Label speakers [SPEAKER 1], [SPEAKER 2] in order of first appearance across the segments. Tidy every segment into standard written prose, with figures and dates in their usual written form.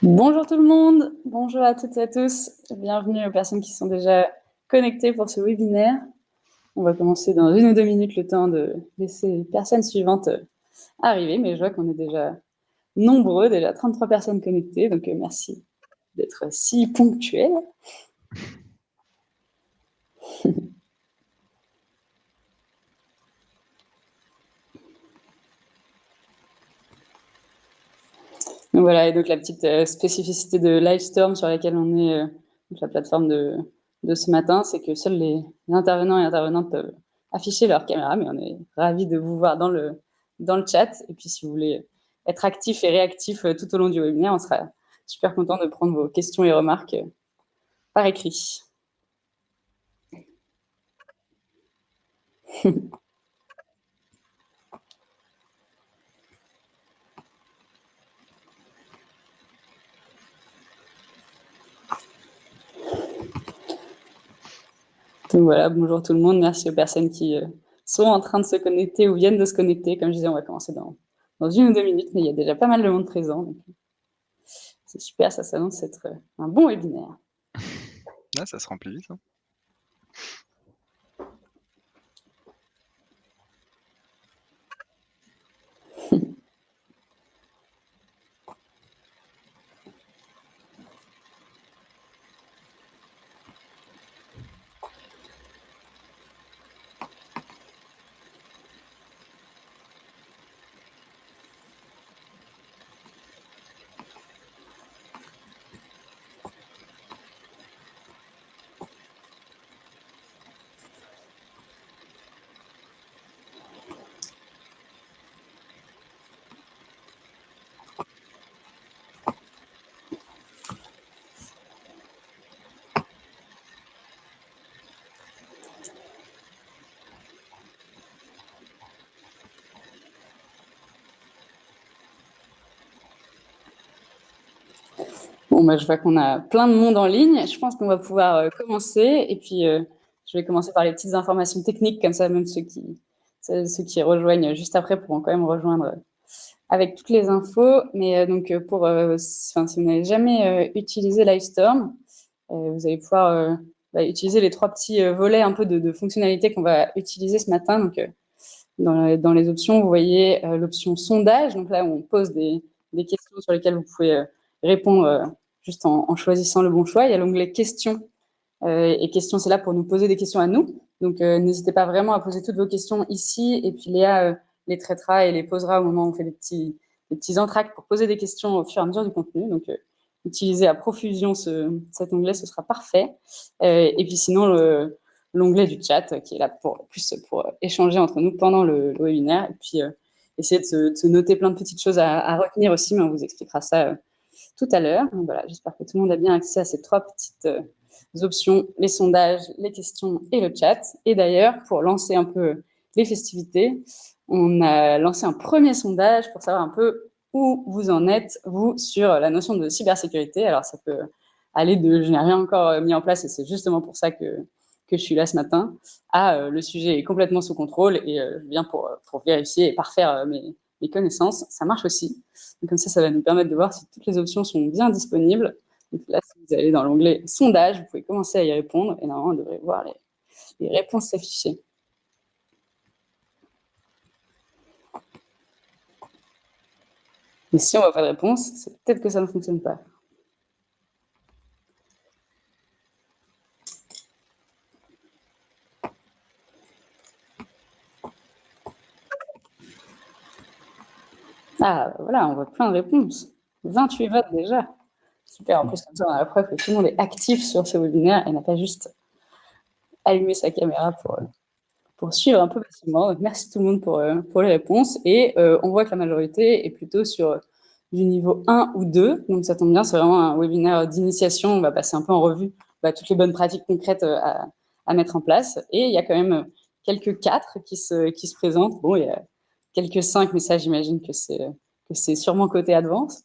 [SPEAKER 1] Bonjour tout le monde, bonjour à toutes et à tous, bienvenue aux personnes qui sont déjà connectées pour ce webinaire. On va commencer dans 1 ou 2 minutes, le temps de laisser les personnes suivantes arriver, mais je vois qu'on est déjà nombreux, déjà 33 personnes connectées, donc merci d'être si ponctuels. Donc voilà, et donc la petite spécificité de Livestorm sur laquelle on est, la plateforme de ce matin, c'est que seuls les intervenants et intervenantes peuvent afficher leur caméra, mais on est ravis de vous voir dans le chat. Et puis si vous voulez être actif et réactif tout au long du webinaire, on sera super content de prendre vos questions et remarques par écrit. Donc voilà, bonjour tout le monde, merci aux personnes qui sont en train de se connecter ou viennent de se connecter. Comme je disais, on va commencer dans 1 ou 2 minutes, mais il y a déjà pas mal de monde présent. Donc c'est super, ça s'annonce être un bon webinaire.
[SPEAKER 2] Ah, ça se remplit vite. Hein.
[SPEAKER 1] Bon, bah, je vois qu'on a plein de monde en ligne. Je pense qu'on va pouvoir commencer. Et puis, je vais commencer par les petites informations techniques, comme ça, même ceux qui rejoignent juste après pourront quand même rejoindre avec toutes les infos. Mais donc, si vous n'avez jamais utilisé Livestorm, vous allez pouvoir utiliser les 3 petits volets un peu de fonctionnalités qu'on va utiliser ce matin. Donc, dans les options, vous voyez l'option sondage. Donc là, on pose des questions sur lesquelles vous pouvez répondre juste en choisissant le bon choix. Il y a l'onglet questions. Et questions, c'est là pour nous poser des questions à nous. Donc, n'hésitez pas vraiment à poser toutes vos questions ici. Et puis, Léa les traitera et les posera au moment où on fait des petits entractes pour poser des questions au fur et à mesure du contenu. Donc, utilisez à profusion cet onglet, ce sera parfait. Et puis, sinon, l'onglet du chat qui est là pour échanger entre nous pendant le webinaire. Et puis, essayer de se noter plein de petites choses à retenir aussi, mais on vous expliquera ça tout à l'heure. Donc voilà, j'espère que tout le monde a bien accès à ces 3 petites options, les sondages, les questions et le chat. Et d'ailleurs, pour lancer un peu les festivités, on a lancé un premier sondage pour savoir un peu où vous en êtes, vous, sur la notion de cybersécurité. Alors, ça peut aller de « je n'ai rien encore mis en place et c'est justement pour ça que je suis là ce matin » à « le sujet est complètement sous contrôle et je viens pour vérifier et parfaire mes connaissances ». Ça marche aussi. Donc, comme ça va nous permettre de voir si toutes les options sont bien disponibles. Donc là, si vous allez dans l'onglet sondage, vous pouvez commencer à y répondre et normalement, on devrait voir les réponses s'afficher. Mais si on ne voit pas de réponse, c'est peut-être que ça ne fonctionne pas. Ah, voilà, on voit plein de réponses. 28 votes déjà. Super, en plus, comme ça, on a la preuve que tout le monde est actif sur ce webinaire et n'a pas juste allumé sa caméra pour suivre un peu facilement. Donc, merci tout le monde pour les réponses. Et on voit que la majorité est plutôt sur du niveau 1 ou 2. Donc, ça tombe bien, c'est vraiment un webinaire d'initiation. On va passer un peu en revue toutes les bonnes pratiques concrètes à mettre en place. Et il y a quand même quelques 4 qui se présentent. Bon, il y a quelques 5, mais ça, j'imagine que c'est sûrement côté Advance.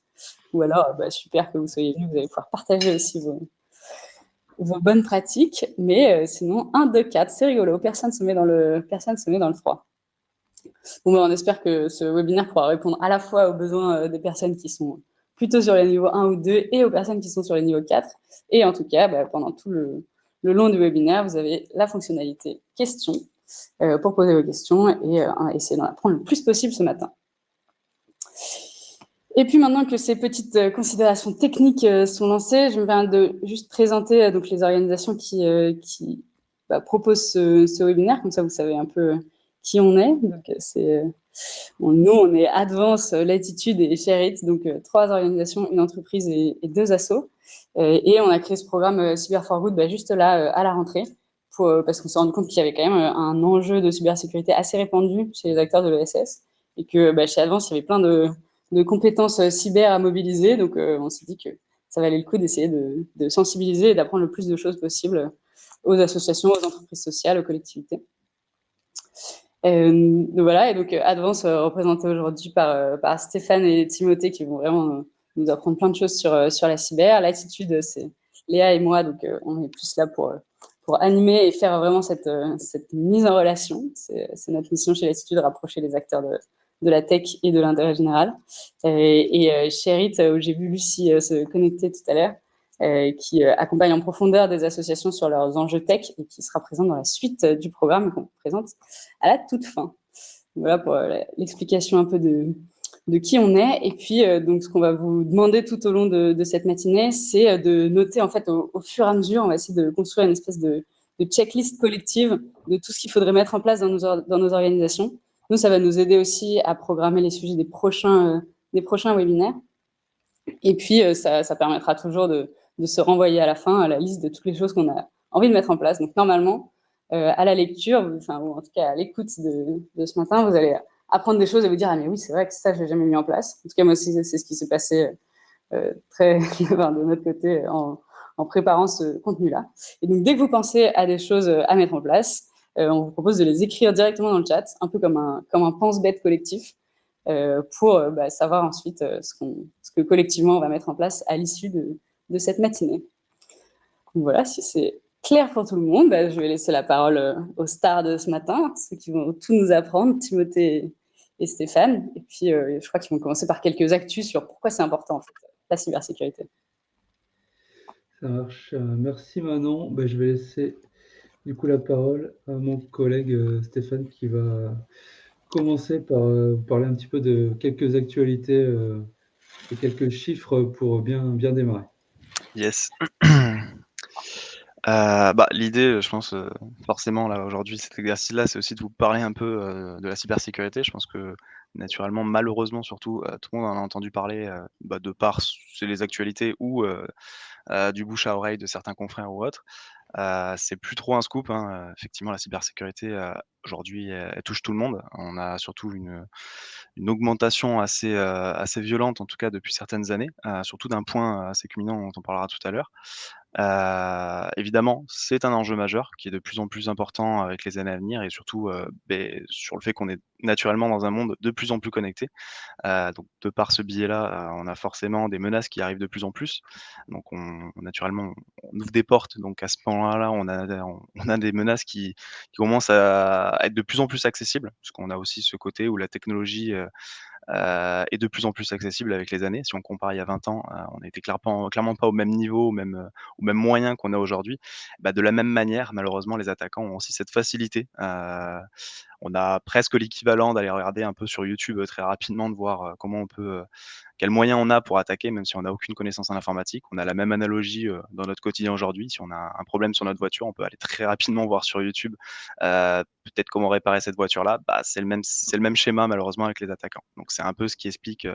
[SPEAKER 1] Ou alors, super que vous soyez venus, vous allez pouvoir partager aussi vos bonnes pratiques, mais sinon, 1, 2, 4, c'est rigolo, personne se met dans le froid. Bon, on espère que ce webinaire pourra répondre à la fois aux besoins des personnes qui sont plutôt sur les niveaux 1 ou 2 et aux personnes qui sont sur les niveaux 4. Et en tout cas, pendant tout le long du webinaire, vous avez la fonctionnalité questions pour poser vos questions et essayer d'en apprendre le plus possible ce matin. Et puis maintenant que ces petites considérations techniques sont lancées, je me permets de juste présenter donc les organisations qui proposent ce webinaire, comme ça vous savez un peu qui on est. Donc nous, on est Advance, Latitude et Shareit, donc 3 organisations, une entreprise et 2 assos. Et on a créé ce programme Cyber for Good juste là à la rentrée, parce qu'on s'est rendu compte qu'il y avait quand même un enjeu de cybersécurité assez répandu chez les acteurs de l'ESS, et que chez Advance, il y avait plein de compétences cyber à mobiliser. Donc, on s'est dit que ça valait le coup d'essayer de sensibiliser et d'apprendre le plus de choses possible aux associations, aux entreprises sociales, aux collectivités. Donc voilà, et donc Advance représenté aujourd'hui par Stéphane et Timothée qui vont vraiment nous apprendre plein de choses sur la cyber. Latitude, c'est Léa et moi, donc on est plus là pour animer et faire vraiment cette mise en relation. C'est notre mission chez Latitude, rapprocher les acteurs de la tech et de l'intérêt général. Et Shareit, où j'ai vu Lucie se connecter tout à l'heure, qui accompagne en profondeur des associations sur leurs enjeux tech et qui sera présente dans la suite du programme qu'on présente à la toute fin. Voilà pour l'explication un peu de qui on est. Et puis, donc, ce qu'on va vous demander tout au long de cette matinée, c'est de noter, en fait, au fur et à mesure, on va essayer de construire une espèce de checklist collective de tout ce qu'il faudrait mettre en place dans nos organisations. Nous, ça va nous aider aussi à programmer les sujets des prochains webinaires. Et puis, ça permettra toujours de se renvoyer à la fin à la liste de toutes les choses qu'on a envie de mettre en place. Donc, normalement, à la lecture, ou en tout cas à l'écoute de ce matin, vous allez apprendre des choses et vous dire « Ah mais oui, c'est vrai que ça, je l'ai jamais mis en place ». En tout cas, moi aussi, c'est ce qui s'est passé très de notre côté en préparant ce contenu-là. Et donc, dès que vous pensez à des choses à mettre en place, on vous propose de les écrire directement dans le chat, un peu comme un pense-bête collectif, pour savoir ensuite ce que collectivement on va mettre en place à l'issue de cette matinée. Donc voilà, si c'est clair pour tout le monde, je vais laisser la parole aux stars de ce matin, ceux qui vont tout nous apprendre, Timothée et Stéphane. Et puis, je crois qu'ils vont commencer par quelques actus sur pourquoi c'est important, en fait, la cybersécurité.
[SPEAKER 3] Ça marche. Merci Manon. Je vais laisser du coup la parole à mon collègue Stéphane qui va commencer par parler un petit peu de quelques actualités et quelques chiffres pour bien démarrer.
[SPEAKER 2] Yes. L'idée, je pense, forcément, là, aujourd'hui, cet exercice-là, c'est aussi de vous parler un peu de la cybersécurité. Je pense que, naturellement, malheureusement, surtout, tout le monde en a entendu parler, de par c'est les actualités ou du bouche à oreille de certains confrères ou autres. C'est plus trop un scoop, hein, effectivement, la cybersécurité, aujourd'hui, elle touche tout le monde. On a surtout une augmentation assez violente, en tout cas depuis certaines années, surtout d'un point assez culminant dont on parlera tout à l'heure. Évidemment, c'est un enjeu majeur qui est de plus en plus important avec les années à venir et surtout, sur le fait qu'on est naturellement dans un monde de plus en plus connecté. Donc de par ce biais-là, on a forcément des menaces qui arrivent de plus en plus. Donc naturellement, on ouvre des portes, donc à ce moment-là, on a des menaces qui commencent à être de plus en plus accessibles, puisqu'on a aussi ce côté où la technologie, est de plus en plus accessible avec les années. Si on compare il y a 20 ans, on n'était clairement pas au même niveau, aux mêmes moyens qu'on a aujourd'hui. De la même manière, malheureusement, les attaquants ont aussi cette facilité. On a presque l'équivalent d'aller regarder un peu sur YouTube très rapidement, de voir comment on peut, quels moyens on a pour attaquer, même si on n'a aucune connaissance en informatique. On a la même analogie dans notre quotidien aujourd'hui. Si on a un problème sur notre voiture, on peut aller très rapidement voir sur YouTube peut-être comment réparer cette voiture-là. C'est le même schéma malheureusement avec les attaquants. Donc c'est un peu ce qui explique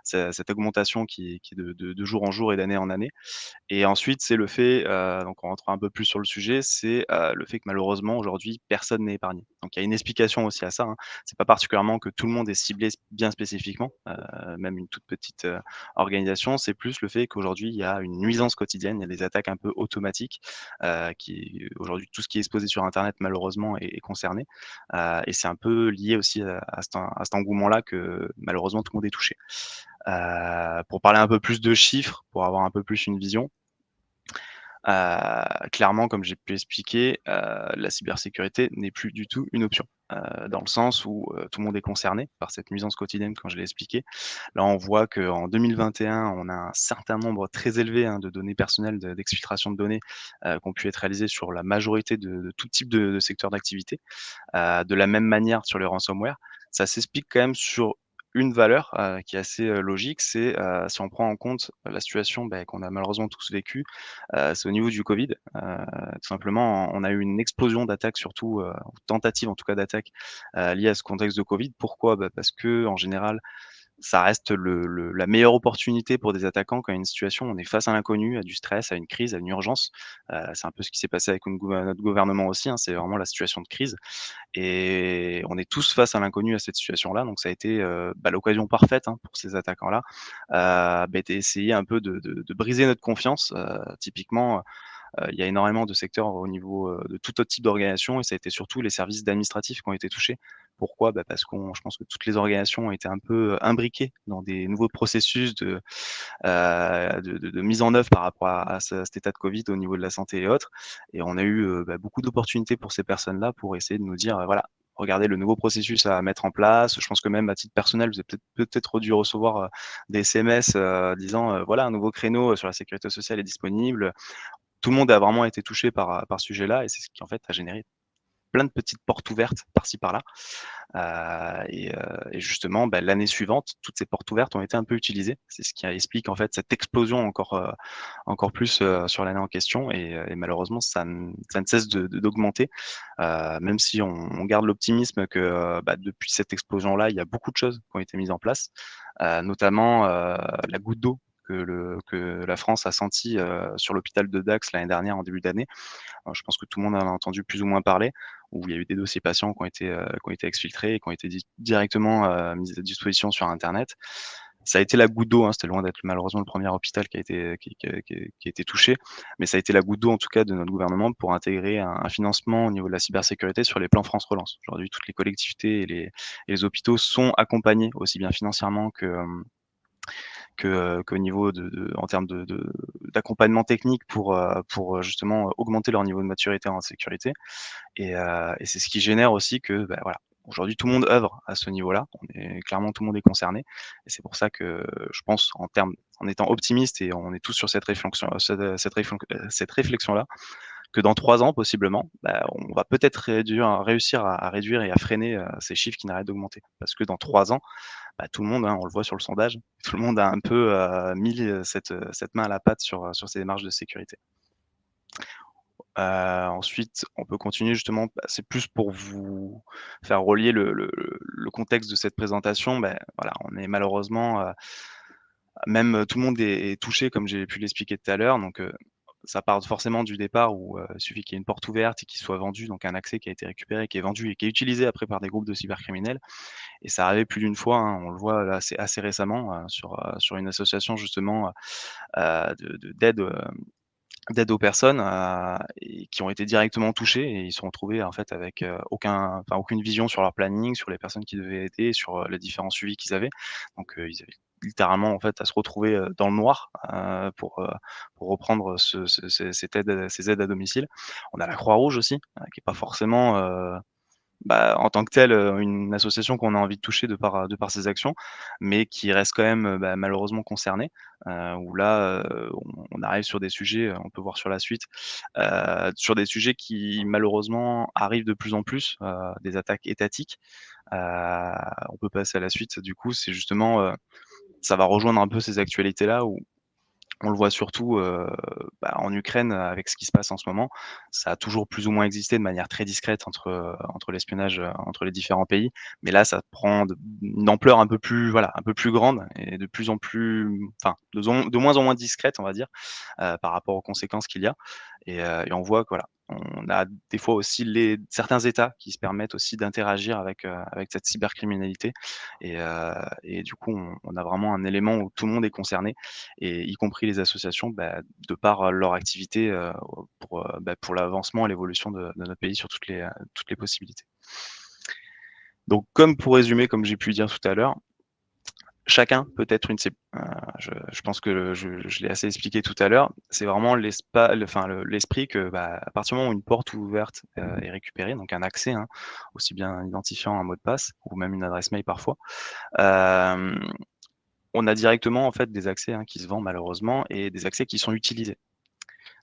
[SPEAKER 2] cette augmentation qui est de jour en jour et d'année en année. Et ensuite, c'est le fait, donc on rentre un peu plus sur le sujet, c'est le fait que malheureusement aujourd'hui personne n'est épargné. Donc il y a une explication aussi à ça, hein. C'est pas particulièrement que tout le monde est ciblé bien spécifiquement, même une toute petite organisation. C'est plus le fait qu'aujourd'hui il y a une nuisance quotidienne, il y a des attaques un peu automatiques, qui aujourd'hui tout ce qui est exposé sur internet malheureusement est concerné, et c'est un peu lié aussi à cet engouement-là que malheureusement tout le monde est touché. Pour parler un peu plus de chiffres, pour avoir un peu plus une vision, Clairement, comme j'ai pu expliquer, la cybersécurité n'est plus du tout une option, dans le sens où, tout le monde est concerné par cette nuisance quotidienne, comme je l'ai expliqué. Là, on voit qu'en 2021, on a un certain nombre très élevé, hein, de données personnelles, d'exfiltration de données, qui ont pu être réalisées sur la majorité de tout type de secteurs d'activité. De la même manière sur les ransomware, ça s'explique quand même sur une valeur, qui est assez, logique, c'est, si on prend en compte la situation, qu'on a malheureusement tous vécue, c'est au niveau du Covid. Tout simplement, on a eu une explosion d'attaques surtout, tentatives en tout cas d'attaques, liées à ce contexte de Covid. Pourquoi? Parce qu'en général, ça reste la meilleure opportunité pour des attaquants quand il y a une situation, on est face à l'inconnu, à du stress, à une crise, à une urgence. C'est un peu ce qui s'est passé avec notre gouvernement aussi, hein, c'est vraiment la situation de crise et on est tous face à l'inconnu à cette situation-là, donc ça a été, l'occasion parfaite, hein, pour ces attaquants-là, d'essayer un peu de briser notre confiance. Typiquement, il y a énormément de secteurs au niveau, de tout autre type d'organisation et ça a été surtout les services administratifs qui ont été touchés. Pourquoi? Parce je pense que toutes les organisations ont été un peu, imbriquées dans des nouveaux processus de mise en œuvre par rapport à cet état de Covid au niveau de la santé et autres et on a eu, beaucoup d'opportunités pour ces personnes-là pour essayer de nous dire, voilà: «Regardez le nouveau processus à mettre en place». Je pense que même à titre personnel, vous avez peut-être dû recevoir, des SMS, disant, «Voilà, un nouveau créneau, sur la sécurité sociale est disponible». Tout le monde a vraiment été touché par ce sujet-là et c'est ce qui, en fait, a généré plein de petites portes ouvertes par-ci par-là. Et justement, l'année suivante, toutes ces portes ouvertes ont été un peu utilisées. C'est ce qui explique, en fait, cette explosion encore plus, sur l'année en question et malheureusement, ça ne cesse d'augmenter. Même si on garde l'optimisme que, depuis cette explosion-là, il y a beaucoup de choses qui ont été mises en place, notamment, la goutte d'eau que la France a sentie, sur l'hôpital de Dax l'année dernière en début d'année. Je pense que tout le monde en a entendu plus ou moins parler, où il y a eu des dossiers patients qui ont été exfiltrés et qui ont été directement, mis à disposition sur internet. Ça a été la goutte d'eau, hein, c'était loin d'être malheureusement le premier hôpital qui a été touché, mais ça a été la goutte d'eau en tout cas de notre gouvernement pour intégrer un financement au niveau de la cybersécurité sur les plans France Relance. Aujourd'hui, toutes les collectivités et les hôpitaux sont accompagnés aussi bien financièrement qu'au niveau en termes d'accompagnement technique pour justement augmenter leur niveau de maturité en sécurité et c'est ce qui génère aussi que, voilà, aujourd'hui tout le monde œuvre à ce niveau-là. Clairement tout le monde est concerné et c'est pour ça que je pense en étant optimiste et on est tous sur cette réflexion-là, que dans 3 ans possiblement, on va peut-être réussir à réduire et à freiner, ces chiffres qui n'arrêtent d'augmenter. Parce que dans 3 ans, tout le monde, hein, on le voit sur le sondage, tout le monde a un peu, mis, cette main à la pâte sur ces démarches de sécurité. Ensuite, on peut continuer justement, c'est plus pour vous faire relier le contexte de cette présentation. Voilà, on est malheureusement, même tout le monde est touché comme j'ai pu l'expliquer tout à l'heure, donc ça part forcément du départ où, il suffit qu'il y ait une porte ouverte et qu'il soit vendu, donc un accès qui a été récupéré, qui est vendu et qui est utilisé après par des groupes de cybercriminels et ça arrivait plus d'une fois, hein. On le voit là assez récemment, sur une association justement, d'aide aux personnes, et qui ont été directement touchées et ils se sont retrouvés en fait avec, aucune vision sur leur planning, sur les personnes qui devaient aider, sur, les différents suivis qu'ils avaient. Donc, ils avaient littéralement en fait à se retrouver, dans le noir, pour reprendre ces aides à domicile. On a la Croix-Rouge aussi, qui est pas forcément, en tant que telle, une association qu'on a envie de toucher de par ses actions, mais qui reste quand même, malheureusement concernée, où là, on arrive sur des sujets, on peut voir sur la suite, sur des sujets qui malheureusement arrivent de plus en plus, des attaques étatiques. Heu, on peut passer à la suite du coup, c'est justement, ça va rejoindre un peu ces actualités-là où on le voit surtout, en Ukraine, avec ce qui se passe en ce moment. Ça a toujours plus ou moins existé de manière très discrète entre l'espionnage, entre les différents pays. Mais là, ça prend une ampleur un peu plus, voilà, un peu plus grande et de plus en plus enfin, de moins en moins discrète, on va dire, par rapport aux conséquences qu'il y a et on voit que, voilà, on a des fois aussi certains États qui se permettent aussi d'interagir avec cette cybercriminalité et du coup, on a vraiment un élément où tout le monde est concerné et y compris les associations, de par, leur activité, pour l'avancement et l'évolution de notre pays sur toutes les possibilités. Donc comme pour résumer, comme j'ai pu dire tout à l'heure, chacun peut être une cible. Je pense que je l'ai assez expliqué tout à l'heure. C'est vraiment l'esprit que, à partir du moment où une porte ouverte, est récupérée, donc un accès, hein, aussi bien identifiant un mot de passe ou même une adresse mail parfois, hem, on a directement en fait des accès, hein, qui se vendent malheureusement et des accès qui sont utilisés.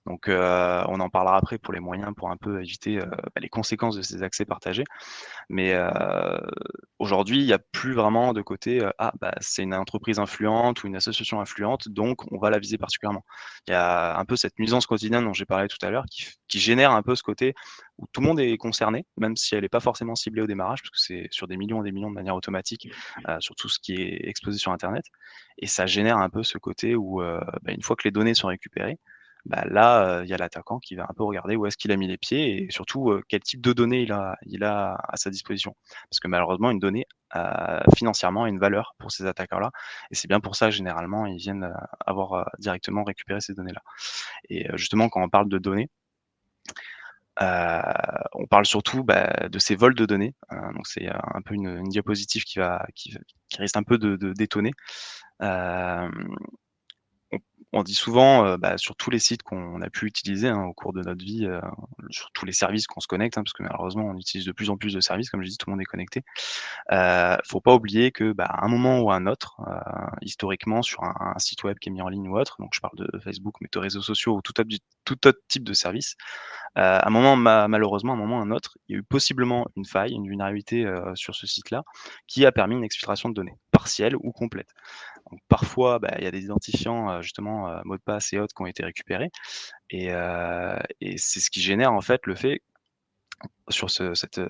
[SPEAKER 2] Donc, on en parlera après pour les moyens pour un peu éviter, les conséquences de ces accès partagés. Mais, aujourd'hui, il y a plus vraiment de côté, c'est une entreprise influente ou une association influente, donc on va la viser particulièrement. Il y a un peu cette nuisance quotidienne dont j'ai parlé tout à l'heure qui génère un peu ce côté où tout le monde est concerné, même si elle est pas forcément ciblée au démarrage, parce que c'est sur des millions et des millions de manière automatique, sur tout ce qui est exposé sur internet et ça génère un peu ce côté où, une fois que les données sont récupérées, là, il y a l'attaquant qui va un peu regarder où est-ce qu'il a mis les pieds et surtout, quel type de données il a à sa disposition. Parce que malheureusement une donnée, financièrement a une valeur pour ces attaquants-là et c'est bien pour ça généralement ils viennent, avoir, directement récupéré ces données-là et justement quand on parle de données, on parle surtout, de ces vols de données, donc c'est, un peu une diapositive qui risque un peu de d'étonner. Hem on on dit souvent, sur tous les sites qu'on a pu utiliser, hein, au cours de notre vie, sur tous les services qu'on se connecte, hein, parce que malheureusement on utilise de plus en plus de services, comme je dis, tout le monde est connecté. Faut pas oublier que, à un moment ou à un autre, historiquement sur un site web qui est mis en ligne ou autre, donc je parle de Facebook, mais de réseaux sociaux ou tout autre type de service, à un moment malheureusement, à un moment ou à un autre, il y a eu possiblement une faille, une vulnérabilité, sur ce site-là, qui a permis une exfiltration de données, partielle ou complète. Donc parfois, il y a des identifiants, justement, mots de passe et autres qui ont été récupérés et c'est ce qui génère en fait le fait sur cette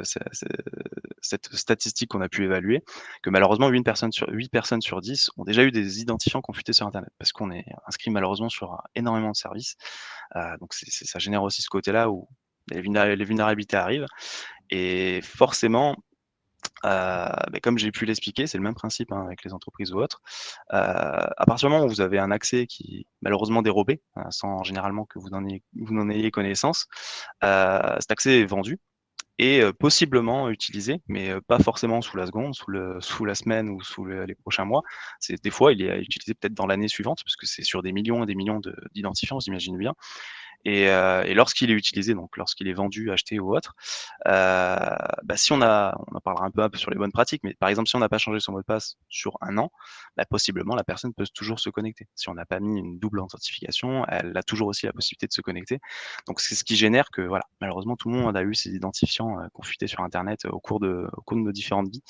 [SPEAKER 2] statistique qu'on a pu évaluer, que malheureusement 8 personnes sur 10 ont déjà eu des identifiants qui ont fuité sur internet. Parce qu'on est inscrit malheureusement sur, énormément de services, donc ça génère aussi ce côté-là où les vulnérabilités arrivent et forcément, comme j'ai pu l'expliquer, c'est le même principe, hein, avec les entreprises ou autres. À partir du moment où vous avez un accès qui est malheureusement dérobé, sans généralement que vous n'en ayez connaissance, cet accès est vendu et possiblement utilisé, mais pas forcément sous la seconde, sous la semaine ou les prochains mois. C'est des fois, il est utilisé peut-être dans l'année suivante parce que c'est sur des millions et des millions d'identifiants, vous imaginez bien et lorsqu'il est utilisé, donc lorsqu'il est vendu, acheté ou autre, si on en parlera un peu sur les bonnes pratiques, mais par exemple, si on n'a pas changé son mot de passe sur un an, possiblement la personne peut toujours se connecter. Si on n'a pas mis une double authentification, elle a toujours aussi la possibilité de se connecter. Donc c'est ce qui génère que voilà, malheureusement tout le monde a eu ces identifiants, qui ont fuité sur internet au cours de nos différentes vies.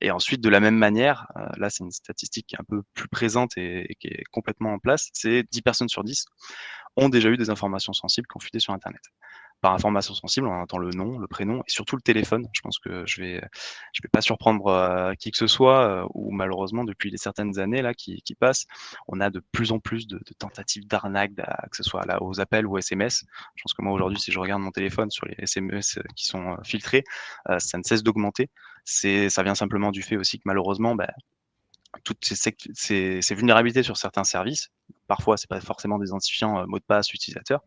[SPEAKER 2] Et ensuite de la même manière, là c'est une statistique qui est un peu plus présente et qui est complètement en place, c'est 10 personnes sur 10 ont déjà eu des informations sensibles qui ont fuité sur internet. Par information sensible, on entend le nom, le prénom et surtout le téléphone. Je pense que je vais pas surprendre, qui que ce soit, où malheureusement depuis les certaines années là qui passent, on a de plus en plus de tentatives d'arnaque, que ce soit là aux appels ou SMS. Je pense que moi aujourd'hui, si je regarde mon téléphone sur les SMS, qui sont, filtrés, ça ne cesse d'augmenter. Ça vient simplement du fait aussi que malheureusement, toutes ces vulnérabilités sur certains services, parfois c'est pas forcément des identifiants, mot de passe utilisateur,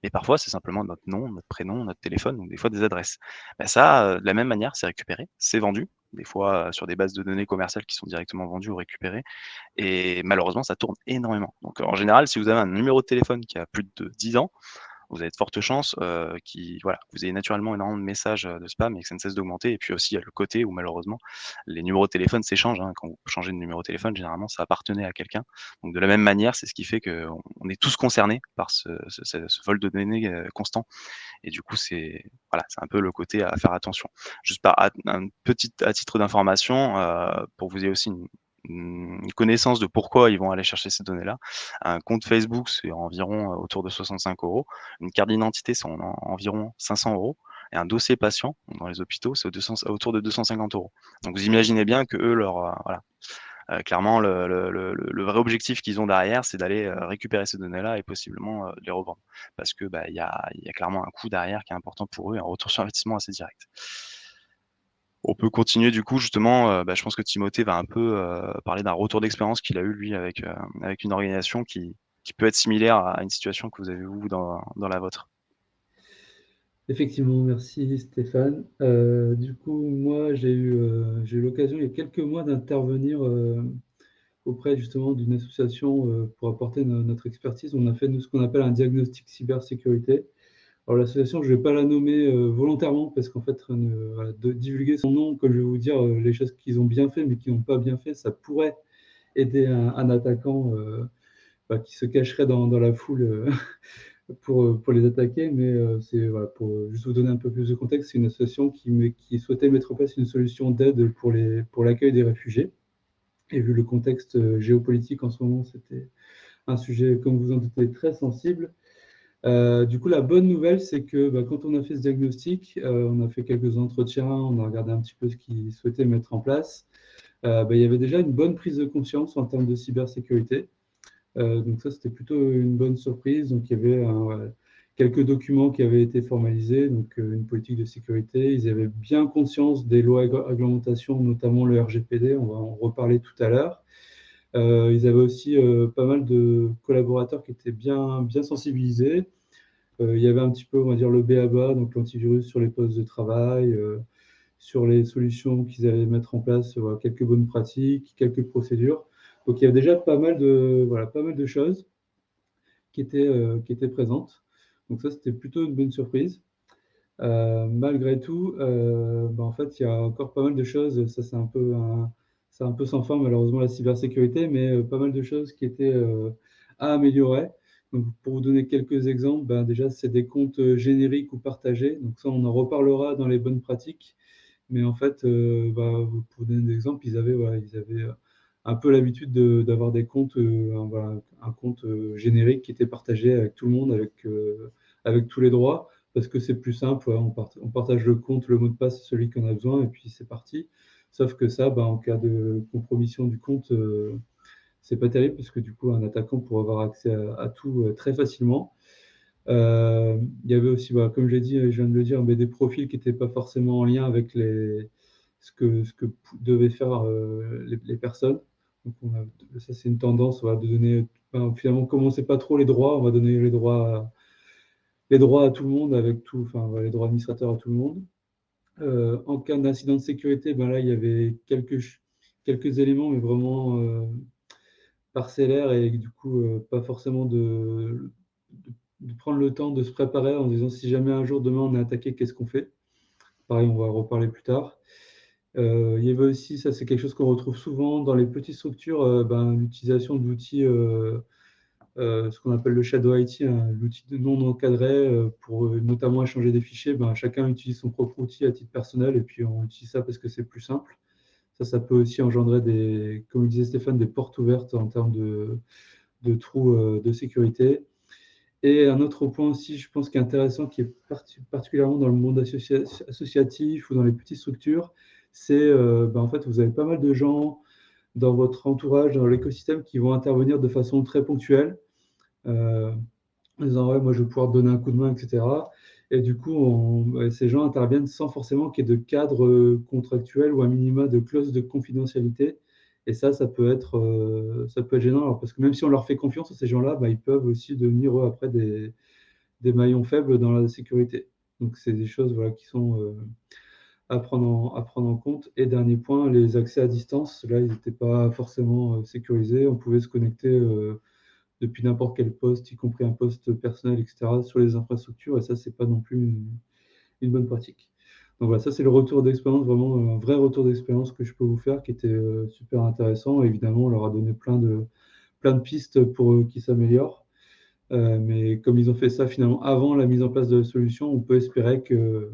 [SPEAKER 2] mais parfois c'est simplement notre nom, notre prénom, notre téléphone ou des fois des adresses. Ça, de la même manière, c'est récupéré, c'est vendu, des fois, sur des bases de données commerciales qui sont directement vendues ou récupérées et malheureusement ça tourne énormément. Donc en général, si vous avez un numéro de téléphone qui a plus de 10 ans, vous avez de fortes chances, que vous ayez naturellement énormément de messages, de spam et que ça ne cesse d'augmenter et puis aussi il y a le côté où malheureusement les numéros de téléphone s'échangent, hein. Quand vous changez de numéro de téléphone, généralement ça appartenait à quelqu'un. Donc de la même manière, c'est ce qui fait qu'on est tous concernés par ce vol de données, constant et du coup c'est un peu le côté à faire attention. Juste à titre d'information, pour que vous ayez aussi une connaissance de pourquoi ils vont aller chercher ces données-là. Un compte Facebook, c'est environ, autour de 65 €. Une carte d'identité, c'est environ 500 € et un dossier patient dans les hôpitaux, c'est autour de 250 €. Donc vous imaginez bien qu'eux, clairement le vrai objectif qu'ils ont derrière, c'est d'aller, récupérer ces données-là et possiblement, de les revendre. Parce que, il y a clairement un coût derrière qui est important pour eux et un retour sur investissement assez direct. On peut continuer du coup justement, je pense que Timothée va un peu, parler d'un retour d'expérience qu'il a eu lui avec une organisation qui peut être similaire à une situation que vous avez vous dans la vôtre.
[SPEAKER 3] Effectivement, merci Stéphane. Du coup, moi, j'ai eu l'occasion il y a quelques mois d'intervenir auprès justement d'une association pour apporter notre expertise. On a fait nous, ce qu'on appelle un diagnostic cybersécurité. Alors l'association, je ne vais pas la nommer volontairement parce qu'en fait, voilà, de divulguer son nom, comme je vais vous dire les choses qu'ils ont bien fait mais qui n'ont pas bien fait, ça pourrait aider un attaquant qui se cacherait dans la foule pour les attaquer. Mais c'est voilà, pour juste vous donner un peu plus de contexte, c'est une association qui souhaitait mettre en place une solution d'aide pour l'accueil des réfugiés. Et vu le contexte géopolitique en ce moment, c'était un sujet, comme vous en doutez, très sensible. Du coup, la bonne nouvelle, c'est que quand on a fait ce diagnostic, on a fait quelques entretiens, on a regardé un petit peu ce qu'ils souhaitaient mettre en place. Il y avait déjà une bonne prise de conscience en termes de cybersécurité. Donc ça, c'était plutôt une bonne surprise. Donc il y avait quelques documents qui avaient été formalisés, donc une politique de sécurité. Ils avaient bien conscience des lois et réglementations, notamment le RGPD, on va en reparler tout à l'heure. Ils avaient aussi pas mal de collaborateurs qui étaient bien sensibilisés. Il y avait un petit peu, on va dire, le b.a.-ba, donc l'antivirus sur les postes de travail, sur les solutions qu'ils allaient mettre en place, quelques bonnes pratiques, quelques procédures. Donc il y avait déjà pas mal de choses qui étaient présentes. Donc ça, c'était plutôt une bonne surprise. Malgré tout, en fait, il y a encore pas mal de choses. Ça, c'est un peu sans fin, malheureusement, la cybersécurité, mais pas mal de choses qui étaient à améliorer. Donc, pour vous donner quelques exemples, déjà, c'est des comptes génériques ou partagés. Donc ça, on en reparlera dans les bonnes pratiques. Mais en fait, pour vous donner des exemples, ils avaient un peu l'habitude d'avoir des comptes, un compte générique qui était partagé avec tout le monde, avec tous les droits, parce que c'est plus simple. On partage le compte, le mot de passe, celui qu'on a besoin, et puis c'est parti. Sauf que ça, en cas de compromission du compte, c'est pas terrible, parce que du coup, un attaquant pourrait avoir accès à tout très facilement. Il y avait aussi, comme je l'ai dit, je viens de le dire, mais des profils qui n'étaient pas forcément en lien avec ce que devaient faire les personnes. Donc ça, c'est une tendance de donner, finalement, comme on ne sait pas trop les droits, on va donner les droits à tout le monde, avec tout, les droits administrateurs à tout le monde. En cas d'incident de sécurité, là, il y avait quelques éléments, mais vraiment parcellaires et du coup, pas forcément de prendre le temps de se préparer en disant si jamais un jour, demain, on est attaqué, qu'est-ce qu'on fait? Pareil, on va en reparler plus tard. Il y avait aussi, ça c'est quelque chose qu'on retrouve souvent dans les petites structures, l'utilisation d'outils, ce qu'on appelle le shadow IT, l'outil non encadré pour notamment échanger des fichiers. Chacun utilise son propre outil à titre personnel et puis on utilise ça parce que c'est plus simple. Ça peut aussi engendrer comme le disait Stéphane, des portes ouvertes en termes de trous de sécurité. Et un autre point aussi, je pense, qui est intéressant, qui est particulièrement dans le monde associatif ou dans les petites structures, c'est en fait, vous avez pas mal de gens dans votre entourage, dans l'écosystème, qui vont intervenir de façon très ponctuelle, en disant ouais, moi je vais pouvoir te donner un coup de main, etc. Et du coup, ces gens interviennent sans forcément qu'il y ait de cadre contractuel ou un minima de clause de confidentialité. Et ça peut être gênant, alors, parce que même si on leur fait confiance à ces gens-là, ils peuvent aussi devenir eux, après des maillons faibles dans la sécurité. Donc c'est des choses qui sont à prendre en compte. Et dernier point, les accès à distance, là, ils n'étaient pas forcément sécurisés. On pouvait se connecter depuis n'importe quel poste, y compris un poste personnel, etc., sur les infrastructures. Et ça, c'est pas non plus une bonne pratique. Donc voilà, ça c'est le retour d'expérience, vraiment un vrai retour d'expérience que je peux vous faire, qui était super intéressant. Évidemment, on leur a donné plein de pistes pour qu'ils s'améliorent. Mais comme ils ont fait ça finalement avant la mise en place de la solution, on peut espérer que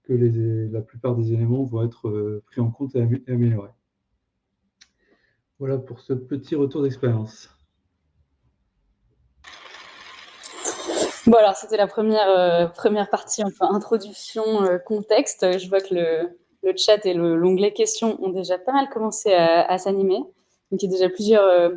[SPEAKER 3] la plupart des éléments vont être pris en compte et améliorés. Voilà pour ce petit retour d'expérience.
[SPEAKER 1] Voilà, c'était la première partie, enfin introduction, contexte. Je vois que le chat et l'onglet questions ont déjà pas mal commencé à s'animer. Donc il y a déjà plusieurs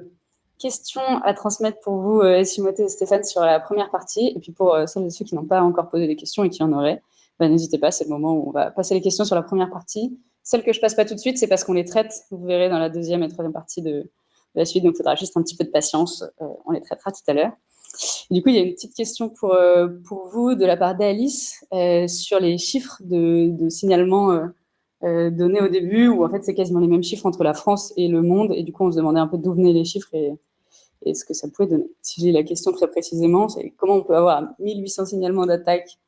[SPEAKER 1] questions à transmettre pour vous, Timothée et Stéphane, sur la première partie. Et puis pour celles et ceux qui n'ont pas encore posé des questions et qui en auraient, n'hésitez pas, c'est le moment où on va passer les questions sur la première partie. Celles que je passe pas tout de suite, c'est parce qu'on les traite, vous verrez, dans la deuxième et troisième partie de la suite. Donc il faudra juste un petit peu de patience, on les traitera tout à l'heure. Du coup, il y a une petite question pour vous de la part d'Alice sur les chiffres de signalement donnés au début, où en fait c'est quasiment les mêmes chiffres entre la France et le monde, et du coup on se demandait un peu d'où venaient les chiffres et ce que ça pouvait donner. Si j'ai la question très précisément, c'est comment on peut avoir 1800 signalements d'attaque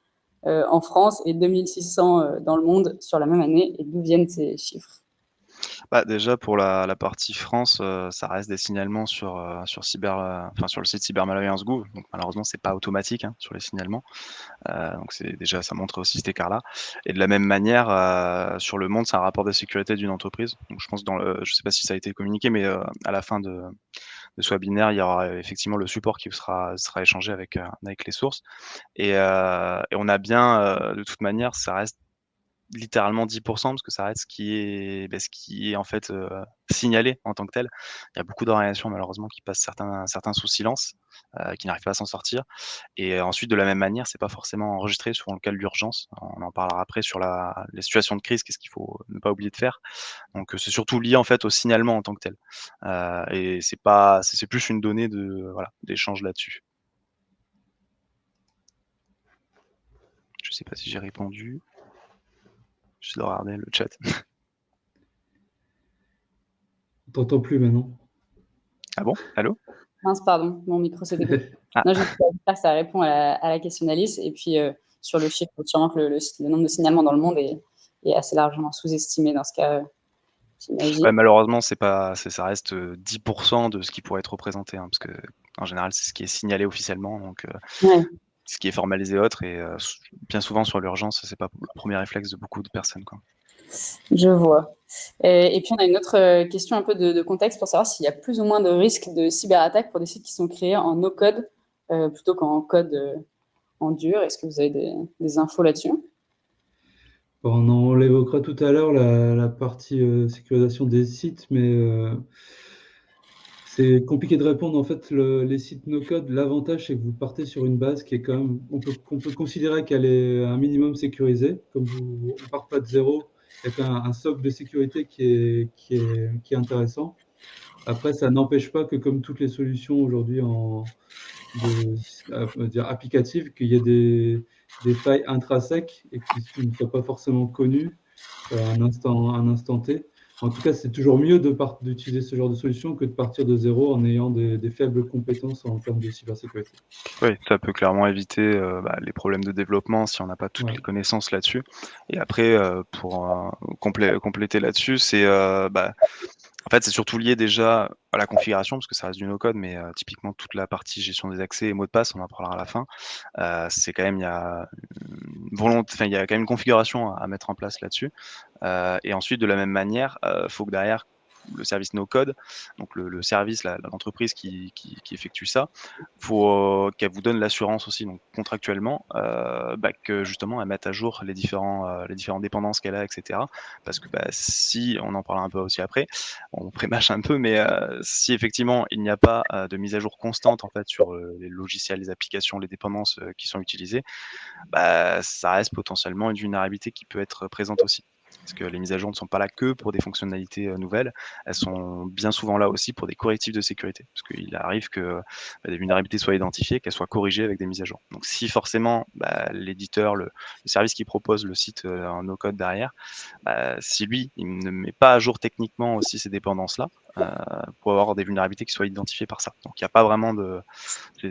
[SPEAKER 1] en France et 2600 dans le monde sur la même année, et d'où viennent ces chiffres?
[SPEAKER 2] Bah, déjà pour la partie France, ça reste des signalements sur sur le site cybermalveillance.gouv, donc malheureusement c'est pas automatique, hein, sur les signalements. Donc c'est déjà ça montre aussi cet écart-là et de la même manière, sur le monde, c'est un rapport de sécurité d'une entreprise. Donc je pense je sais pas si ça a été communiqué, mais à la fin de ce webinaire, il y aura effectivement le support qui sera échangé avec les sources et on a bien, de toute manière, ça reste littéralement 10 parce que ça reste ce qui est en fait, signalé en tant que tel. Il y a beaucoup d'organisations malheureusement qui passent certains sous silence, qui n'arrivent pas à s'en sortir et ensuite de la même manière, c'est pas forcément enregistré sur le cas de l'urgence. On en parlera après sur les situations de crise, qu'est-ce qu'il faut ne pas oublier de faire. Donc, c'est surtout lié en fait au signalement en tant que tel, et c'est plus une donnée d'échange là-dessus. Je sais pas si j'ai répondu. Je dois regarder le chat.
[SPEAKER 3] On t'entend plus maintenant.
[SPEAKER 2] Ah bon? Allô?
[SPEAKER 1] Mince, pardon, mon micro s'était coupé.
[SPEAKER 2] Ah.
[SPEAKER 1] Non, j'espère que ça répond à la question d'Alice. Et puis, sur le chiffre, sûrement que le nombre de signalements dans le monde est assez largement sous-estimé dans ce cas, j'imagine.
[SPEAKER 2] Ouais, malheureusement, ça reste 10 de ce qui pourrait être représenté, hein, parce que en général, c'est ce qui est signalé officiellement, donc
[SPEAKER 1] Ouais,
[SPEAKER 2] ce qui est formalisé autre et bien souvent sur l'urgence, c'est pas le premier réflexe de beaucoup de personnes, quoi.
[SPEAKER 1] je vois. Et puis, on a une autre question un peu de contexte pour savoir s'il y a plus ou moins de risques de cyberattaque pour des sites qui sont créés en no-code plutôt qu'en code en dur. Est-ce que vous avez des infos là-dessus?
[SPEAKER 3] Bon, on l'évoquera tout à l'heure, la partie sécurisation des sites, mais c'est compliqué de répondre. En fait, les sites no-code, l'avantage, c'est que vous partez sur une base qui est quand même, qu'on peut considérer qu'elle est un minimum sécurisée. Comme on ne part pas de zéro, il y a quand même un socle de sécurité qui est intéressant. Après, ça n'empêche pas que, comme toutes les solutions aujourd'hui applicatives, qu'il y ait des failles intrinsèques et qui ne soient pas forcément connues à un instant T. En tout cas, c'est toujours mieux d'utiliser ce genre de solution que de partir de zéro en ayant des faibles compétences en termes de cybersécurité.
[SPEAKER 2] Oui, ça peut clairement éviter, les problèmes de développement si on n'a pas toutes
[SPEAKER 3] Ouais.
[SPEAKER 2] les connaissances là-dessus et après, pour, compléter là-dessus, en fait, c'est surtout lié déjà à la configuration parce que ça reste du no-code, mais typiquement toute la partie gestion des accès et mots de passe, on en parlera à la fin. C'est quand même il y a quand même une configuration à mettre en place là-dessus, et ensuite de la même manière, faut que derrière le service no-code, donc le service, l'entreprise qui effectue ça, faut qu'elle vous donne l'assurance aussi, donc contractuellement, que justement elle mette à jour les différentes dépendances qu'elle a, et cetera. Parce que, si on en parlera un peu aussi après, on prémâche un peu, mais si effectivement il n'y a pas, de mise à jour constante en fait sur, les logiciels, les applications, les dépendances, qui sont utilisées, ça reste potentiellement une vulnérabilité qui peut être présente aussi. Parce que les mises à jour ne sont pas là que pour des fonctionnalités nouvelles, elles sont bien souvent là aussi pour des correctifs de sécurité. Parce qu'il arrive que des vulnérabilités soient identifiées, qu'elles soient corrigées avec des mises à jour. Donc si forcément l'éditeur, le service qui propose le site en no-code derrière, si lui, il ne met pas à jour techniquement aussi ces dépendances-là, pour avoir des vulnérabilités qui soient identifiées par ça. Donc il n'y a pas vraiment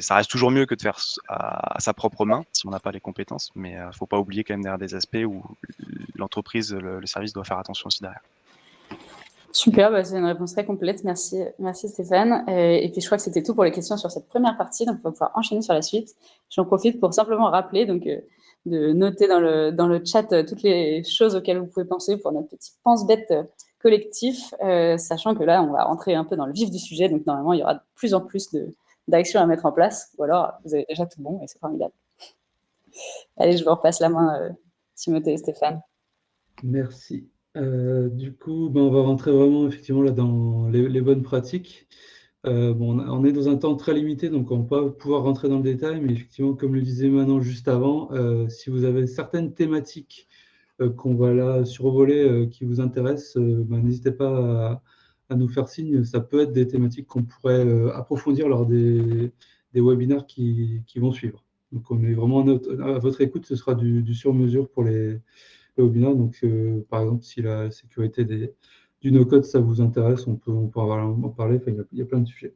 [SPEAKER 2] ça reste toujours mieux que de faire à sa propre main si on n'a pas les compétences, mais il ne faut pas oublier quand même derrière des aspects où l'entreprise, le service doit faire attention aussi derrière.
[SPEAKER 1] Super, c'est une réponse très complète. Merci, merci Stéphane. Et puis je crois que c'était tout pour les questions sur cette première partie, donc on va pouvoir enchaîner sur la suite. J'en profite pour simplement rappeler de noter dans le chat toutes les choses auxquelles vous pouvez penser pour notre petit pense-bête collectif, sachant que là, on va rentrer un peu dans le vif du sujet, donc normalement, il y aura de plus en plus d'actions à mettre en place, ou alors vous avez déjà tout bon et c'est formidable. Allez, je vous repasse la main, Timothée et Stéphane.
[SPEAKER 3] Merci. Du coup, on va rentrer vraiment effectivement là dans les bonnes pratiques. On est dans un temps très limité, donc on ne va pas pouvoir rentrer dans le détail, mais effectivement, comme le disait Manon juste avant, si vous avez certaines thématiques qu'on va là survoler qui vous intéressent, n'hésitez pas à nous faire signe. Ça peut être des thématiques qu'on pourrait approfondir lors des des webinaires qui vont suivre. Donc, on est vraiment à votre écoute. Ce sera du sur-mesure pour les webinaires. Donc, par exemple, si la sécurité du no-code, ça vous intéresse, on peut en parler. Enfin, il y a plein de sujets.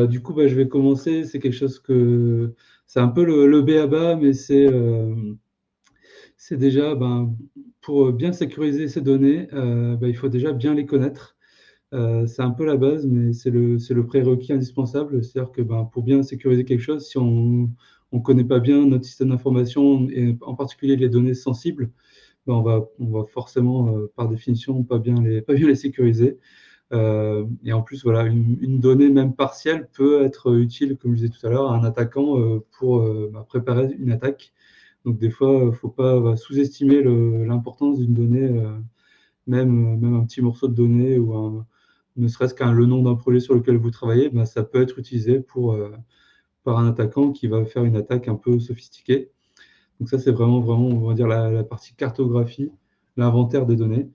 [SPEAKER 3] Du coup, je vais commencer. C'est quelque chose que c'est un peu le b.a.-ba, mais c'est déjà, pour bien sécuriser ces données, il faut déjà bien les connaître. C'est un peu la base, mais c'est le prérequis indispensable. C'est-à-dire que pour bien sécuriser quelque chose, si on ne connaît pas bien notre système d'information, et en particulier les données sensibles, on va forcément, par définition, pas bien les sécuriser. Et en plus, voilà, une donnée même partielle peut être utile, comme je disais tout à l'heure, à un attaquant pour préparer une attaque. Donc des fois, il ne faut pas sous-estimer l'importance d'une donnée, même un petit morceau de donnée ou ne serait-ce qu'un le nom d'un projet sur lequel vous travaillez, ça peut être utilisé par un attaquant qui va faire une attaque un peu sophistiquée. Donc ça, c'est vraiment, on va dire, la partie cartographie, l'inventaire des données.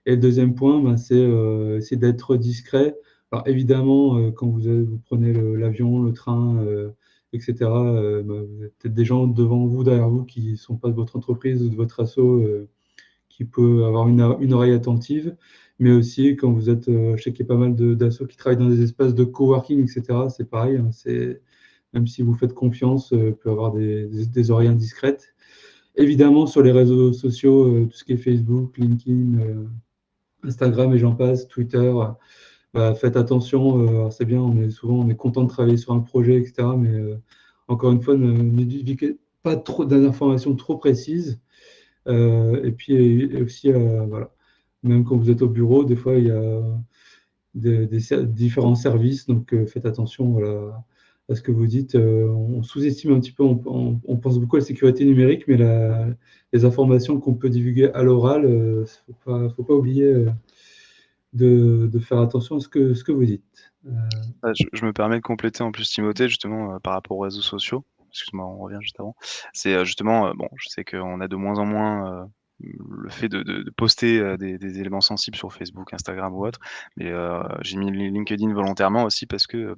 [SPEAKER 3] Et le deuxième point, c'est d'être discret. Alors évidemment, quand vous prenez l'avion, le train, etc., vous avez peut-être des gens devant vous, derrière vous, qui ne sont pas de votre entreprise ou de votre asso, qui peut avoir une oreille attentive. Mais aussi, quand vous êtes, je sais qu'il y a pas mal d'assos qui travaillent dans des espaces de coworking, etc., c'est pareil. Hein, même si vous faites confiance, il peut y avoir des oreilles indiscrètes. Évidemment, sur les réseaux sociaux, tout ce qui est Facebook, LinkedIn, Instagram et j'en passe, Twitter, faites attention. Alors c'est bien, on est content de travailler sur un projet, etc. Mais encore une fois, ne divulguez pas trop d'informations trop précises. Et puis et aussi, voilà, même quand vous êtes au bureau, des fois, il y a différents services. Donc faites attention, voilà, à ce que vous dites. On sous-estime un petit peu, on pense beaucoup à la sécurité numérique, mais les informations qu'on peut divulguer à l'oral, faut pas oublier de faire attention à ce que vous dites.
[SPEAKER 2] Je me permets de compléter en plus Timothée, justement, par rapport aux réseaux sociaux. Excuse-moi, on revient juste avant. C'est, justement, bon, je sais qu'on a de moins en moins, le fait de poster, des éléments sensibles sur Facebook, Instagram ou autre, mais j'ai mis LinkedIn volontairement aussi parce que,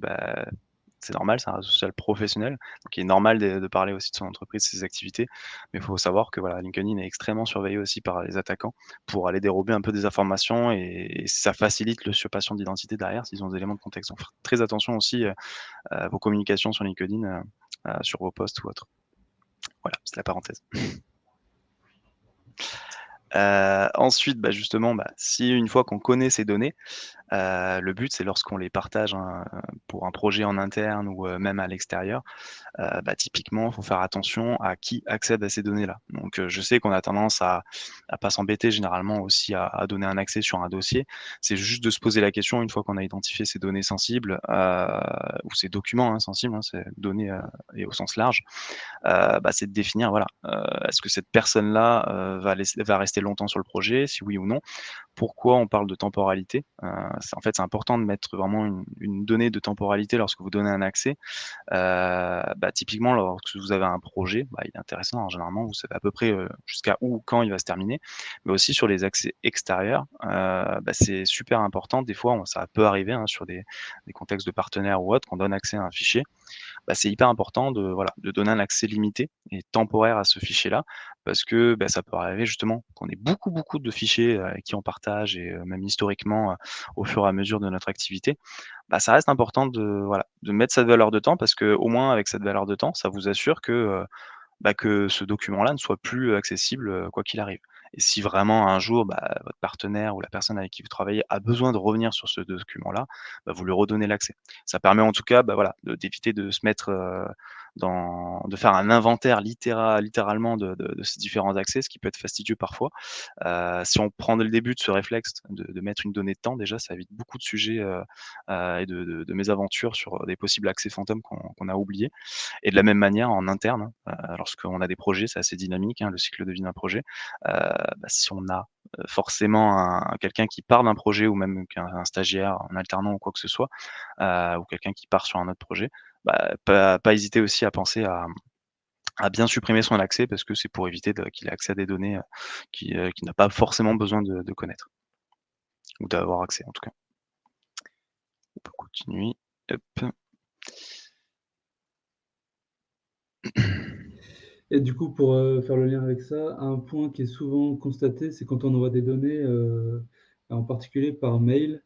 [SPEAKER 2] c'est normal, c'est un réseau social professionnel, donc il est normal de parler aussi de son entreprise, de ses activités. Mais il faut savoir que voilà, LinkedIn est extrêmement surveillé aussi par les attaquants pour aller dérober un peu des informations et ça facilite l'usurpation d'identité derrière s'ils ont des éléments de contexte. Donc très attention aussi, à vos communications sur LinkedIn, sur vos posts ou autres. Voilà, c'est la parenthèse. Ensuite, justement, si une fois qu'on connaît ces données, le but c'est lorsqu'on les partage, hein, pour un projet en interne ou même à l'extérieur, typiquement, il faut faire attention à qui accède à ces données-là. Donc, je sais qu'on a tendance à pas s'embêter généralement aussi à donner un accès sur un dossier. C'est juste de se poser la question une fois qu'on a identifié ces données sensibles, ou ces documents, hein, sensibles, hein, c'est données, et au sens large, c'est de définir, voilà, est-ce que cette personne-là, va rester longtemps sur le projet? Si oui ou non? Pourquoi on parle de temporalité? C'est important de mettre vraiment une donnée de temporalité lorsque vous donnez un accès. Typiquement, lorsque vous avez un projet, il est intéressant, hein, généralement, vous savez à peu près, jusqu'à où ou quand il va se terminer. Mais aussi sur les accès extérieurs, c'est super important. Des fois, ça peut arriver, hein, sur des contextes de partenaires ou autres, qu'on donne accès à un fichier. C'est hyper important de donner un accès limité et temporaire à ce fichier-là parce que, ça peut arriver justement qu'on ait beaucoup, beaucoup de fichiers, avec qui on partage et même historiquement, au fur et à mesure de notre activité. Ça reste important de mettre cette valeur de temps parce qu'au moins avec cette valeur de temps, ça vous assure que ce document-là ne soit plus accessible, quoi qu'il arrive. Et si vraiment un jour, votre partenaire ou la personne avec qui vous travaillez a besoin de revenir sur ce document-là, vous lui redonnez l'accès. Ça permet en tout cas, voilà, d'éviter de se mettre, de faire un inventaire littéralement de ces différents accès, ce qui peut être fastidieux parfois. Si on prend dès le début de ce réflexe de mettre une donnée de temps, déjà ça évite beaucoup de sujets, et de mésaventures sur des possibles accès fantômes qu'on a oubliés. Et de la même manière en interne, lorsqu'on a des projets, c'est assez dynamique, hein, le cycle de vie d'un projet. Si on a, forcément quelqu'un qui part d'un projet ou même un stagiaire, un alternant ou quoi que ce soit, ou quelqu'un qui part sur un autre projet, pas hésiter aussi à penser à bien supprimer son accès parce que c'est pour éviter qu'il ait accès à des données, qu'il n'a pas forcément besoin de connaître ou d'avoir accès en tout cas. On peut continuer. Hop.
[SPEAKER 3] Et du coup, pour faire le lien avec ça, un point qui est souvent constaté, c'est quand on envoie des données, en particulier par mail,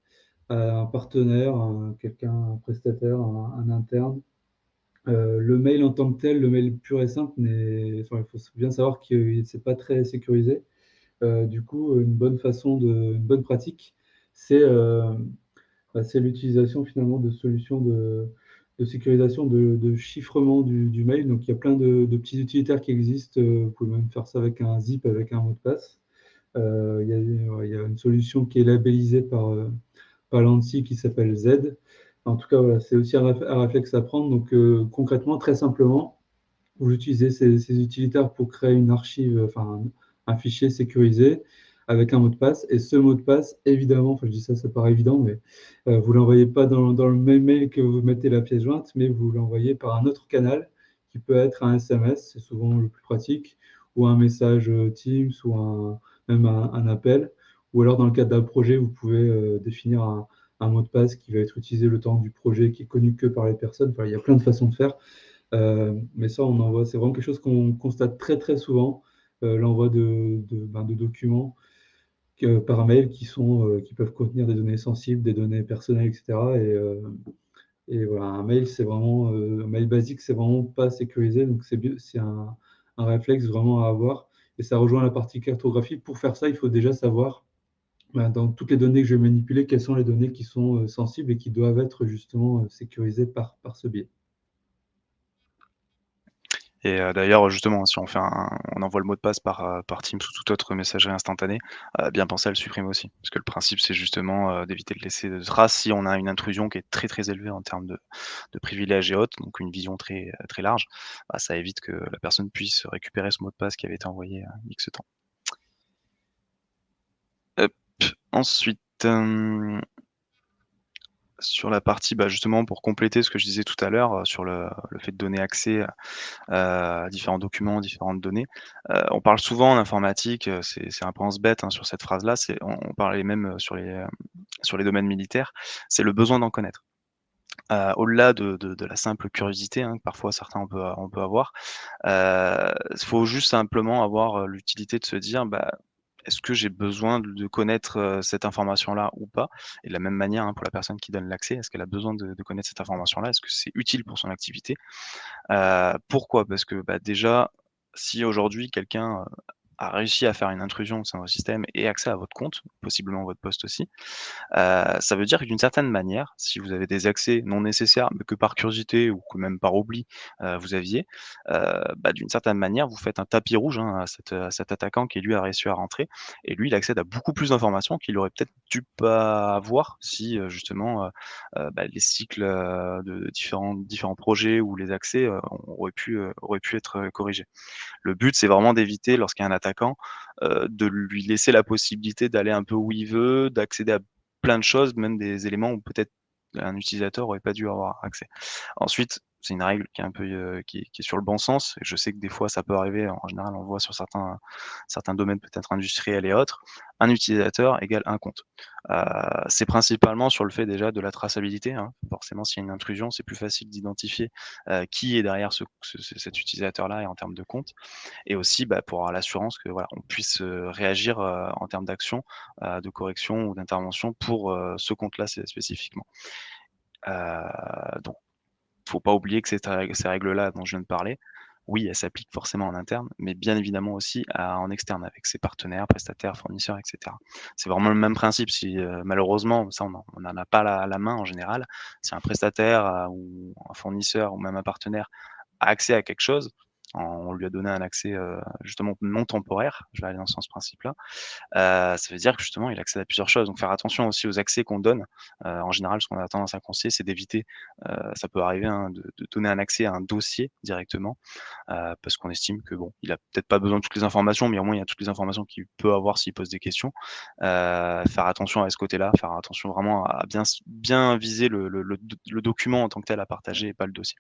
[SPEAKER 3] à un partenaire, quelqu'un, un prestataire, un interne. Le mail en tant que tel, le mail pur et simple, enfin, il faut bien savoir que c'est pas très sécurisé. Du coup, une bonne pratique, c'est c'est l'utilisation finalement de solutions de sécurisation, de chiffrement du mail. Donc, il y a plein de petits utilitaires qui existent. Vous pouvez même faire ça avec un zip, avec un mot de passe. Ouais, il y a une solution qui est labellisée par l'ANSSI qui s'appelle Z. En tout cas, voilà, c'est aussi un réflexe à prendre. Donc, concrètement, très simplement, vous utilisez ces utilitaires pour créer une archive, enfin un fichier sécurisé avec un mot de passe. Et ce mot de passe, évidemment, enfin je dis ça, ça paraît évident, mais vous ne l'envoyez pas dans le même mail que vous mettez la pièce jointe, mais vous l'envoyez par un autre canal qui peut être un SMS, c'est souvent le plus pratique, ou un message Teams, ou même un appel. Ou alors dans le cadre d'un projet, vous pouvez définir un mot de passe qui va être utilisé le temps du projet, qui est connu que par les personnes. Enfin, il y a plein de façons de faire. Mais ça, on envoie, c'est vraiment quelque chose qu'on constate très très souvent, l'envoi de documents par mail qui peuvent contenir des données sensibles, des données personnelles, etc. Et voilà, un mail basique, c'est vraiment pas sécurisé, donc c'est un réflexe vraiment à avoir. Et ça rejoint la partie cartographie. Pour faire ça, il faut déjà savoir, dans toutes les données que je vais manipuler, quelles sont les données qui sont sensibles et qui doivent être justement sécurisées par ce biais.
[SPEAKER 2] Et d'ailleurs, justement, si on envoie le mot de passe par Teams ou toute autre messagerie instantanée, bien penser à le supprimer aussi. Parce que le principe, c'est justement, d'éviter de laisser de traces si on a une intrusion qui est très, très élevée en termes de privilèges et autres, donc une vision très, très large, bah, ça évite que la personne puisse récupérer ce mot de passe qui avait été envoyé, X temps. Hop, ensuite, sur la partie, bah, justement pour compléter ce que je disais tout à l'heure, sur le fait de donner accès à différents documents, différentes données. On parle souvent en informatique, c'est un pense bête, hein, sur cette phrase-là, on parlait même, sur les domaines militaires, c'est le besoin d'en connaître. Au-delà de la simple curiosité, hein, que parfois certains on peut avoir, faut juste simplement avoir, l'utilité de se dire: «Bah, est-ce que j'ai besoin de connaître, cette information-là ou pas?» Et de la même manière, hein, pour la personne qui donne l'accès, est-ce qu'elle a besoin de connaître cette information-là? Est-ce que c'est utile pour son activité? Pourquoi? Parce que, bah, déjà, si aujourd'hui quelqu'un, a réussi à faire une intrusion au sein de votre système et accès à votre compte, possiblement votre poste aussi, ça veut dire que d'une certaine manière, si vous avez des accès non nécessaires, mais que par curiosité ou que même par oubli, vous aviez, bah, d'une certaine manière, vous faites un tapis rouge, hein, à cet attaquant qui lui a réussi à rentrer et lui, il accède à beaucoup plus d'informations qu'il aurait peut-être dû pas avoir si, justement, bah, les cycles, de différents projets ou les accès, auraient pu être, corrigés. Le but, c'est vraiment d'éviter lorsqu'il y a un attaquant, de lui laisser la possibilité d'aller un peu où il veut, d'accéder à plein de choses, même des éléments où peut-être un utilisateur aurait pas dû avoir accès. Ensuite, c'est une règle qui est un peu, qui est sur le bon sens. Je sais que des fois ça peut arriver, en général, on le voit sur certains domaines peut-être industriels et autres. Un utilisateur égale un compte. C'est principalement sur le fait déjà de la traçabilité, hein. Forcément, s'il y a une intrusion, c'est plus facile d'identifier, qui est derrière cet utilisateur-là et en termes de compte et aussi, bah, pour avoir l'assurance que voilà, on puisse, réagir, en termes d'action, de correction ou d'intervention pour, ce compte-là spécifiquement. Donc faut pas oublier que ces règles-là dont je viens de parler, oui, elles s'appliquent forcément en interne, mais bien évidemment aussi en externe avec ses partenaires, prestataires, fournisseurs et cetera. C'est vraiment le même principe si, malheureusement, ça on en a pas la main en général, si un prestataire, ou un fournisseur ou même un partenaire a accès à quelque chose, on lui a donné un accès, justement non temporaire, je vais aller dans ce principe-là, ça veut dire que justement il accède à plusieurs choses. Donc faire attention aussi aux accès qu'on donne. En général, ce qu'on a tendance à conseiller, c'est d'éviter, ça peut arriver, hein, de donner un accès à un dossier directement, parce qu'on estime que bon, il a peut-être pas besoin de toutes les informations, mais au moins il y a toutes les informations qu'il peut avoir s'il pose des questions. Faire attention à ce côté-là, faire attention vraiment à bien viser le document en tant que tel à partager et pas le dossier.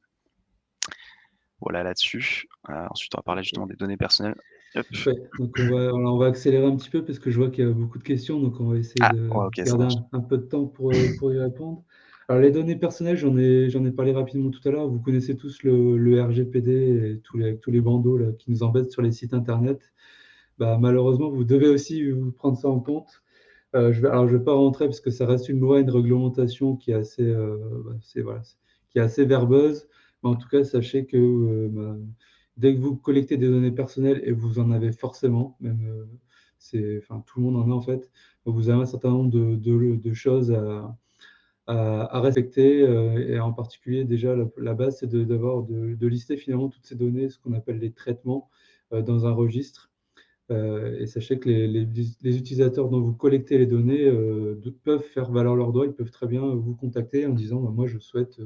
[SPEAKER 2] Voilà là-dessus. Ensuite on va parler justement des données personnelles. Hop.
[SPEAKER 3] Ouais, donc on va accélérer un petit peu parce que je vois qu'il y a beaucoup de questions, donc on va essayer
[SPEAKER 2] Ah,
[SPEAKER 3] de
[SPEAKER 2] ouais, OK, ça
[SPEAKER 3] garder
[SPEAKER 2] marche.
[SPEAKER 3] un peu de temps pour y répondre. Alors, les données personnelles, j'en ai parlé rapidement tout à l'heure. Vous connaissez tous le RGPD et tous les bandeaux là, qui nous embêtent sur les sites internet. Bah, malheureusement, vous devez aussi vous prendre ça en compte. Je vais pas rentrer parce que ça reste une loi, une réglementation qui est assez, voilà, qui est assez verbeuse. Mais en tout cas, sachez que dès que vous collectez des données personnelles, et vous en avez forcément, même enfin, tout le monde en a en fait, vous avez un certain nombre de choses à respecter. Et en particulier, déjà, la base, c'est de lister finalement toutes ces données, ce qu'on appelle les traitements, dans un registre. Et sachez que les utilisateurs dont vous collectez les données peuvent faire valoir leurs droits. Ils peuvent très bien vous contacter en disant bah, moi, je souhaite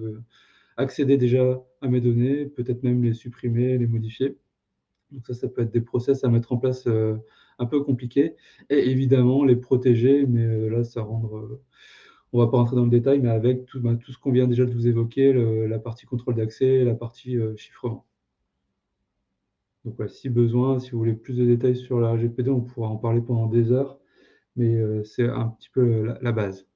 [SPEAKER 3] accéder déjà à mes données, peut-être même les supprimer, les modifier. Donc, ça peut être des process à mettre en place un peu compliqués. Et évidemment, les protéger, mais là, on ne va pas rentrer dans le détail, mais avec tout ce qu'on vient déjà de vous évoquer, la partie contrôle d'accès et la partie chiffrement. Donc, ouais, si besoin, si vous voulez plus de détails sur la RGPD, on pourra en parler pendant des heures, mais c'est un petit peu la base.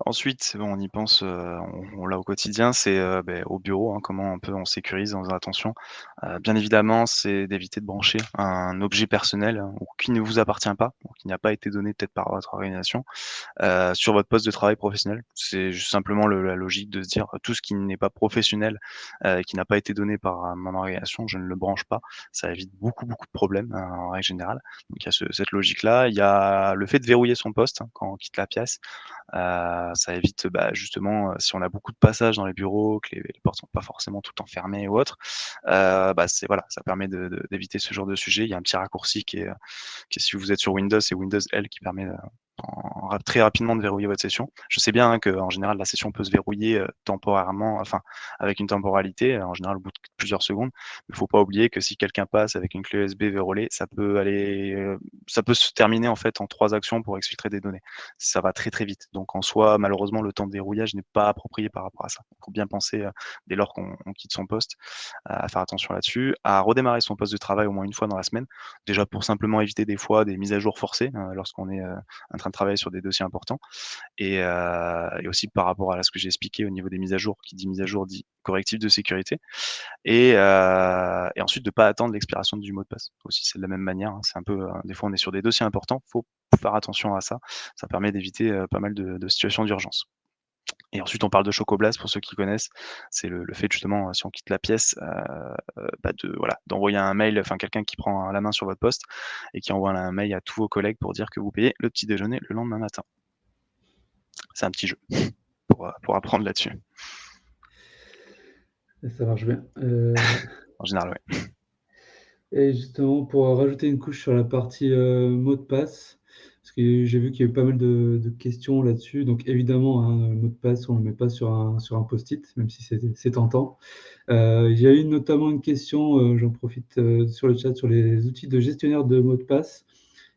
[SPEAKER 2] Ensuite, bon, on y pense, on l'a au quotidien, c'est, au bureau, hein, comment un peu on sécurise en faisant attention. Bien évidemment, c'est d'éviter de brancher un objet personnel, hein, ou qui ne vous appartient pas, ou qui n'a pas été donné peut-être par votre organisation, sur votre poste de travail professionnel. C'est juste simplement la logique de se dire, tout ce qui n'est pas professionnel, qui n'a pas été donné par mon organisation, je ne le branche pas. Ça évite beaucoup, beaucoup de problèmes, en règle générale. Donc il y a cette logique-là. Il y a le fait de verrouiller son poste, hein, quand on quitte la pièce. Ça évite, justement, si on a beaucoup de passages dans les bureaux, que les portes sont pas forcément tout le temps fermées ou autres, c'est voilà, ça permet d'éviter ce genre de sujet. Il y a un petit raccourci qui est si vous êtes sur Windows, c'est Windows L qui permet, très rapidement de verrouiller votre session. Je sais bien, hein, qu'en général la session peut se verrouiller, temporairement, enfin avec une temporalité, en général au bout de plusieurs secondes. Il faut pas oublier que si quelqu'un passe avec une clé USB verrouillée, ça peut se terminer en fait en 3 actions pour exfiltrer des données. Ça va très, très vite. Donc en soi, malheureusement, le temps de verrouillage n'est pas approprié par rapport à ça. Il faut bien penser, dès lors qu'on quitte son poste, à faire attention là-dessus, à redémarrer son poste de travail au moins une fois dans la semaine. Déjà pour simplement éviter des fois des mises à jour forcées, lorsqu'on est, en train de travailler sur des dossiers importants et aussi par rapport à ce que j'ai expliqué au niveau des mises à jour. Qui dit mise à jour dit correctif de sécurité et ensuite de pas attendre l'expiration du mot de passe. Aussi, c'est de la même manière, hein. C'est un peu, des fois on est sur des dossiers importants, faut faire attention à ça. Ça permet d'éviter, pas mal de situations d'urgence. Et ensuite, on parle de Chocoblast pour ceux qui connaissent. C'est le fait justement, si on quitte la pièce, d'envoyer un mail, enfin quelqu'un qui prend la main sur votre poste et qui envoie un mail à tous vos collègues pour dire que vous payez le petit déjeuner le lendemain matin. C'est un petit jeu pour apprendre là-dessus.
[SPEAKER 3] Ça marche bien.
[SPEAKER 2] En général, ouais.
[SPEAKER 3] Et justement, pour rajouter une couche sur la partie mot de passe, parce que j'ai vu qu'il y a eu pas mal de questions là-dessus. Donc évidemment, hein, le mot de passe, on ne le met pas sur un post-it, même si c'est tentant. Il y a eu notamment une question, j'en profite sur le chat, sur les outils de gestionnaire de mots de passe.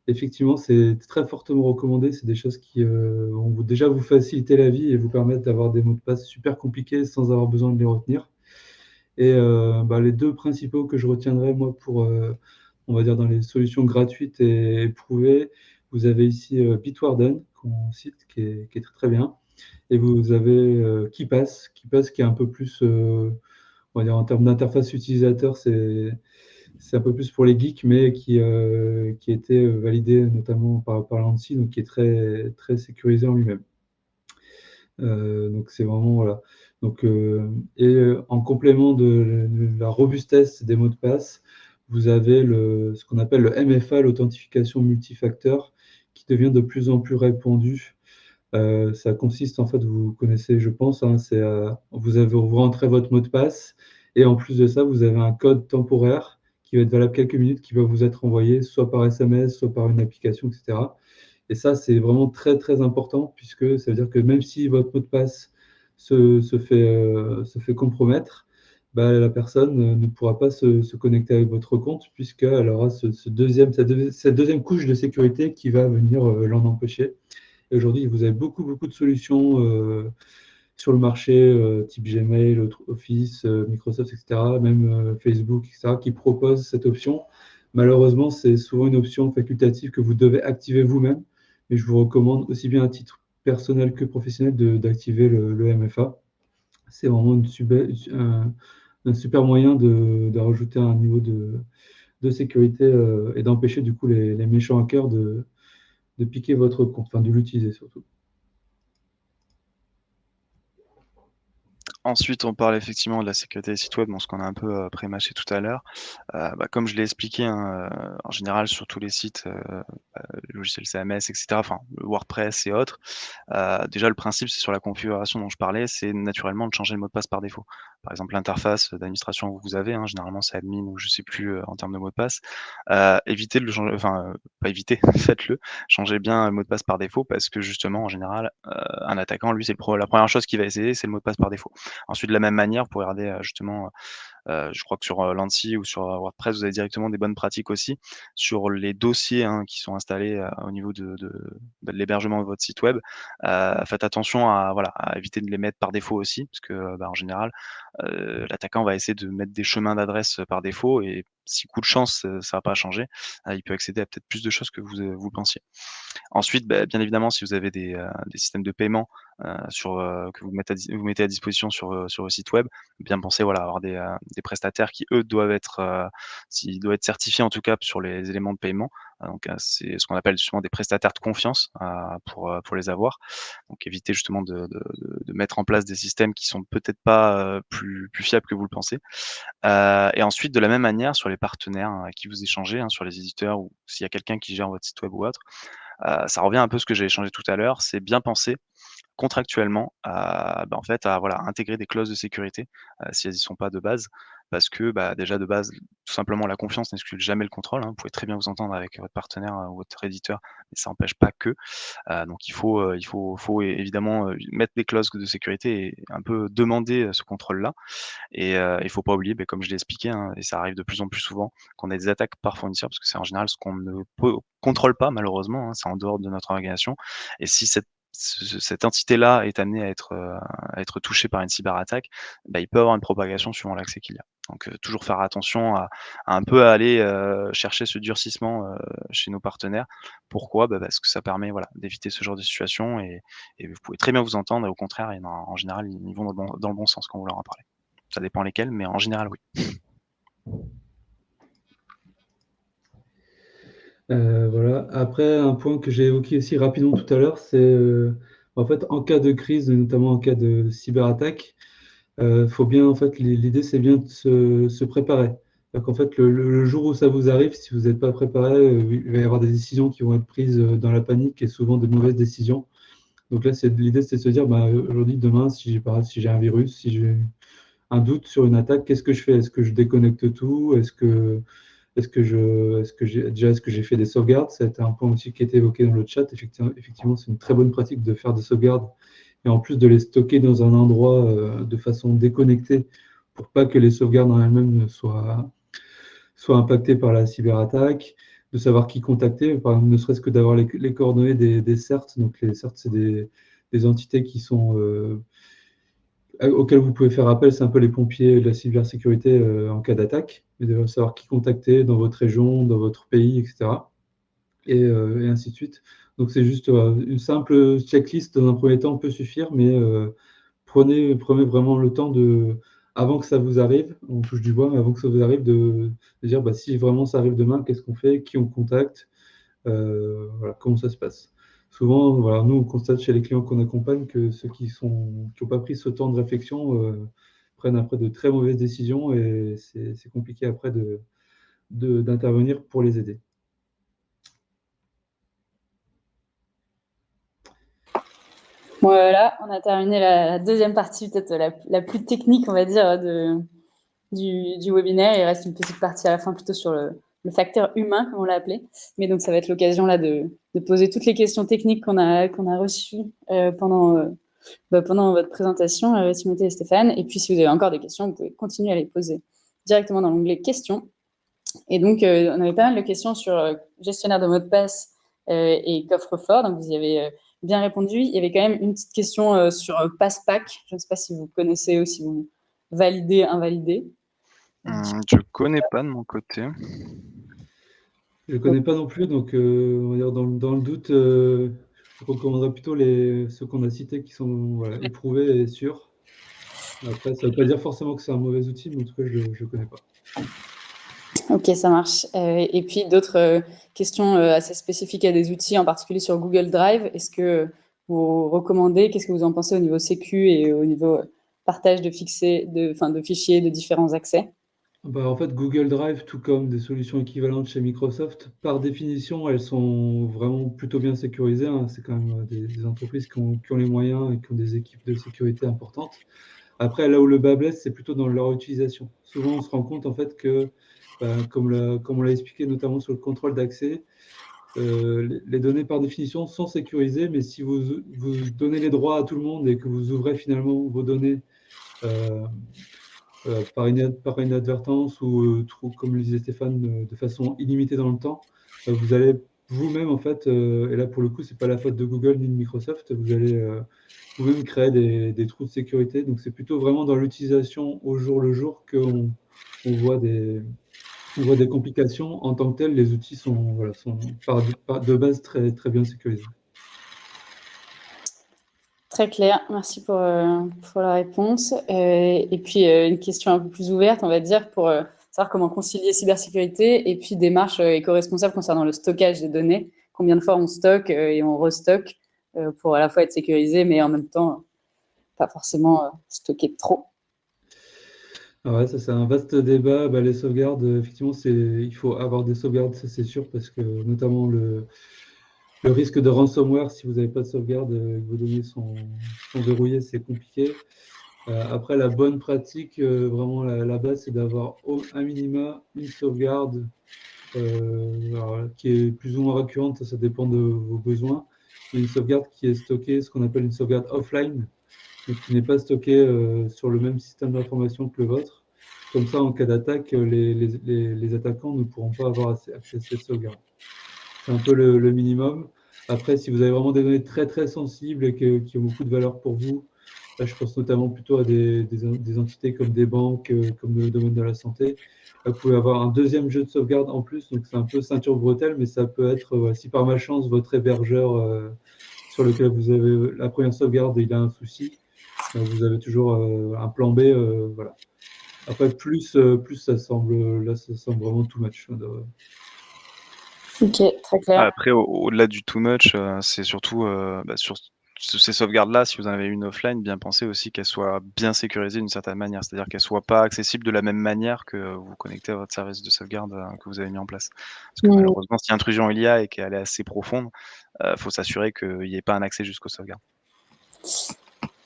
[SPEAKER 3] Effectivement, c'est très fortement recommandé. C'est des choses qui vont déjà vous faciliter la vie et vous permettre d'avoir des mots de passe super compliqués sans avoir besoin de les retenir. Et les deux principaux que je retiendrai, moi, pour, on va dire, dans les solutions gratuites et éprouvées, vous avez ici Bitwarden, qu'on cite, qui est très, très bien. Et vous avez KeePass, qui est un peu plus, on va dire, en termes d'interface utilisateur, c'est un peu plus pour les geeks, mais qui a été validé notamment par l'ANSSI, donc qui est très, très sécurisé en lui-même. Donc c'est vraiment, voilà. Donc, en complément de la robustesse des mots de passe, vous avez ce qu'on appelle le MFA, l'authentification multifacteur, qui devient de plus en plus répandu. Ça consiste, en fait, vous connaissez, je pense, hein, vous rentrez votre mot de passe et en plus de ça, vous avez un code temporaire qui va être valable quelques minutes, qui va vous être envoyé soit par SMS, soit par une application, etc. Et ça, c'est vraiment très, très important puisque ça veut dire que même si votre mot de passe se fait compromettre, la personne ne pourra pas se connecter avec votre compte puisqu'elle aura cette deuxième couche de sécurité qui va venir l'en empêcher. Et aujourd'hui, vous avez beaucoup, beaucoup de solutions sur le marché, type Gmail, Office, Microsoft, etc., même Facebook, etc., qui proposent cette option. Malheureusement, c'est souvent une option facultative que vous devez activer vous-même, mais je vous recommande aussi bien à titre personnel que professionnel d'activer le MFA. C'est vraiment un super moyen de rajouter un niveau de sécurité et d'empêcher du coup les méchants hackers de piquer votre compte, enfin de l'utiliser surtout.
[SPEAKER 2] Ensuite, on parle effectivement de la sécurité des sites web, ce qu'on a un peu pré-mâché tout à l'heure. Comme je l'ai expliqué, hein, en général sur tous les sites, logiciels CMS, et cetera, enfin WordPress et autres, déjà le principe, c'est sur la configuration dont je parlais, c'est naturellement de changer le mot de passe par défaut. Par exemple, l'interface d'administration que vous avez, hein, généralement c'est admin ou je sais plus, en termes de mot de passe. Évitez de le changer, enfin, pas éviter, faites-le. Changez bien le mot de passe par défaut parce que justement, en général, un attaquant, lui, c'est la première chose qu'il va essayer, c'est le mot de passe par défaut. Ensuite, de la même manière, vous pouvez regarder, justement, je crois que sur, Lancy ou sur, WordPress, vous avez directement des bonnes pratiques aussi sur les dossiers, hein, qui sont installés, au niveau de l'hébergement de votre site web. Faites attention à voilà, à éviter de les mettre par défaut aussi parce que, en général, l'attaquant va essayer de mettre des chemins d'adresse, par défaut et si coup de chance, ça va pas changer, il peut accéder à peut-être plus de choses que vous pensiez. Ensuite, bien évidemment, si vous avez des systèmes de paiement, que vous mettez à disposition sur vos sites web, bien penser, voilà, à avoir des prestataires qui, eux, doivent être, s'ils doivent être certifiés, en tout cas, sur les éléments de paiement. C'est ce qu'on appelle justement des prestataires de confiance, pour les avoir. Donc évitez justement de mettre en place des systèmes qui sont peut-être pas, plus fiables que vous le pensez. Et ensuite, de la même manière, sur les partenaires, hein, avec qui vous échangez, hein, sur les éditeurs ou s'il y a quelqu'un qui gère votre site web ou autre, ça revient un peu à ce que j'ai échangé tout à l'heure, c'est bien penser contractuellement à, en fait, à voilà, intégrer des clauses de sécurité, si elles y sont pas de base. Parce que, déjà de base, tout simplement la confiance n'exclut jamais le contrôle, hein. Vous pouvez très bien vous entendre avec votre partenaire, ou votre éditeur, mais ça n'empêche pas que. Donc il faut évidemment, mettre des clauses de sécurité et un peu demander, ce contrôle-là. Et il faut pas oublier, comme je l'ai expliqué, hein, et ça arrive de plus en plus souvent, qu'on a des attaques par fournisseur parce que c'est en général ce qu'on ne contrôle pas malheureusement, hein, c'est en dehors de notre organisation et si cette entité-là est amenée à être touchée par une cyberattaque, il peut avoir une propagation suivant l'accès qu'il y a. Donc toujours faire attention à un peu aller, chercher ce durcissement, chez nos partenaires. Pourquoi? Parce que ça permet, voilà, d'éviter ce genre de situation et vous pouvez très bien vous entendre et au contraire, en général, ils vont dans le bon sens quand vous leur en parlez. Ça dépend lesquels, mais en général, oui.
[SPEAKER 3] Voilà. Après, un point que j'ai évoqué aussi rapidement tout à l'heure, c'est en fait en cas de crise, notamment en cas de cyberattaque, faut bien en fait l'idée c'est bien de se préparer. Donc en fait le jour où ça vous arrive, si vous n'êtes pas préparé, il va y avoir des décisions qui vont être prises dans la panique et souvent de mauvaises décisions. Donc là, l'idée, c'est de se dire, aujourd'hui, demain, si j'ai un virus, si j'ai un doute sur une attaque, qu'est-ce que je fais? Est-ce que je déconnecte tout? Est-ce que j'ai fait des sauvegardes? C'était un point aussi qui était évoqué dans le chat. Effectivement, c'est une très bonne pratique de faire des sauvegardes et en plus de les stocker dans un endroit de façon déconnectée pour pas que les sauvegardes en elles-mêmes soient impactées par la cyberattaque, de savoir qui contacter, par exemple, ne serait-ce que d'avoir les coordonnées des CERT. Donc les CERT, c'est des entités qui sont auxquelles vous pouvez faire appel, c'est un peu les pompiers de la cybersécurité en cas d'attaque, et de savoir qui contacter dans votre région, dans votre pays, etc. Et ainsi de suite. Donc c'est juste une simple checklist dans un premier temps peut suffire, mais prenez vraiment le temps avant que ça vous arrive, on touche du bois, mais avant que ça vous arrive, de dire si vraiment ça arrive demain, qu'est-ce qu'on fait, qui on contacte, voilà, comment ça se passe. Souvent, voilà, nous, on constate chez les clients qu'on accompagne que ceux qui n'ont pas pris ce temps de réflexion prennent après de très mauvaises décisions et c'est compliqué après d'intervenir pour les aider.
[SPEAKER 1] Voilà, on a terminé la deuxième partie, peut-être la plus technique, on va dire, du webinaire. Il reste une petite partie à la fin plutôt sur le facteur humain, comme on l'a appelé. Mais donc, ça va être l'occasion là de poser toutes les questions techniques qu'on a reçues pendant votre présentation, Timothée et Stéphane. Et puis, si vous avez encore des questions, vous pouvez continuer à les poser directement dans l'onglet questions. Et donc, on avait pas mal de questions sur gestionnaire de mots de passe et coffre-fort. Donc, vous y avez bien répondu. Il y avait quand même une petite question sur PassPack. Je ne sais pas si vous connaissez ou si vous validez, invalidez.
[SPEAKER 2] Je connais pas de mon côté.
[SPEAKER 3] Je ne connais pas non plus, donc on va dire dans le doute, je recommanderais plutôt ceux qu'on a cités qui sont voilà, éprouvés et sûrs. Après, ça ne veut pas dire forcément que c'est un mauvais outil, mais en tout cas, je ne connais pas.
[SPEAKER 1] Ok, ça marche. Et puis d'autres questions assez spécifiques à des outils, en particulier sur Google Drive. Est-ce que vous recommandez, qu'est-ce que vous en pensez au niveau sécu et au niveau partage de fichiers de différents accès?
[SPEAKER 3] Bah, en fait, Google Drive, tout comme des solutions équivalentes chez Microsoft, par définition, elles sont vraiment plutôt bien sécurisées, hein. C'est quand même des entreprises qui ont les moyens et qui ont des équipes de sécurité importantes. Après, là où le bât blesse, c'est plutôt dans leur utilisation. Souvent, on se rend compte en fait que, bah, comme on l'a expliqué notamment sur le contrôle d'accès, les données par définition sont sécurisées, mais si vous donnez les droits à tout le monde et que vous ouvrez finalement vos données euh, par inadvertance ou comme le disait Stéphane, de façon illimitée dans le temps, vous allez vous-même en fait, et là pour le coup, c'est pas la faute de Google ni de Microsoft, vous allez vous-même créer des trous de sécurité. Donc c'est plutôt vraiment dans l'utilisation au jour le jour qu'on on voit des complications. En tant que tel, les outils sont, voilà, sont de base très, très bien sécurisés.
[SPEAKER 1] Très clair, merci pour la réponse. Et puis une question un peu plus ouverte, on va dire, pour savoir comment concilier cybersécurité et puis démarche éco-responsable concernant le stockage des données. Combien de fois on stocke et on restocke pour à la fois être sécurisé, mais en même temps pas forcément stocker trop.
[SPEAKER 3] Ah ouais, ça c'est un vaste débat. Bah, les sauvegardes, effectivement, il faut avoir des sauvegardes, ça c'est sûr, parce que notamment le risque de ransomware, si vous n'avez pas de sauvegarde, que vos données sont verrouillées, c'est compliqué. Après, la bonne pratique, vraiment la base, c'est d'avoir un minima une sauvegarde alors, qui est plus ou moins récurrente, ça dépend de vos besoins, mais une sauvegarde qui est stockée, ce qu'on appelle une sauvegarde offline, donc qui n'est pas stockée sur le même système d'information que le vôtre. Comme ça, en cas d'attaque, les attaquants ne pourront pas avoir accès à cette sauvegarde. C'est un peu le minimum. Après, si vous avez vraiment des données très très sensibles et qui ont beaucoup de valeur pour vous, là, je pense notamment plutôt à des entités comme des banques, comme le domaine de la santé. Là, vous pouvez avoir un deuxième jeu de sauvegarde en plus, donc c'est un peu ceinture bretelle, mais ça peut être, si par malchance votre hébergeur sur lequel vous avez la première sauvegarde, il a un souci, vous avez toujours un plan B, voilà. Après, plus ça semble vraiment too much.
[SPEAKER 1] Ok, très clair.
[SPEAKER 2] Après, au-delà du too much, c'est surtout, sur ces sauvegardes-là, si vous en avez une offline, bien penser aussi qu'elles soient bien sécurisées d'une certaine manière. C'est-à-dire qu'elles soient pas accessibles de la même manière que vous connectez à votre service de sauvegarde, que vous avez mis en place. Parce que
[SPEAKER 1] Mm,
[SPEAKER 2] malheureusement, si intrusion il y a et qu'elle est assez profonde, faut s'assurer qu'il y ait pas un accès jusqu'aux sauvegardes.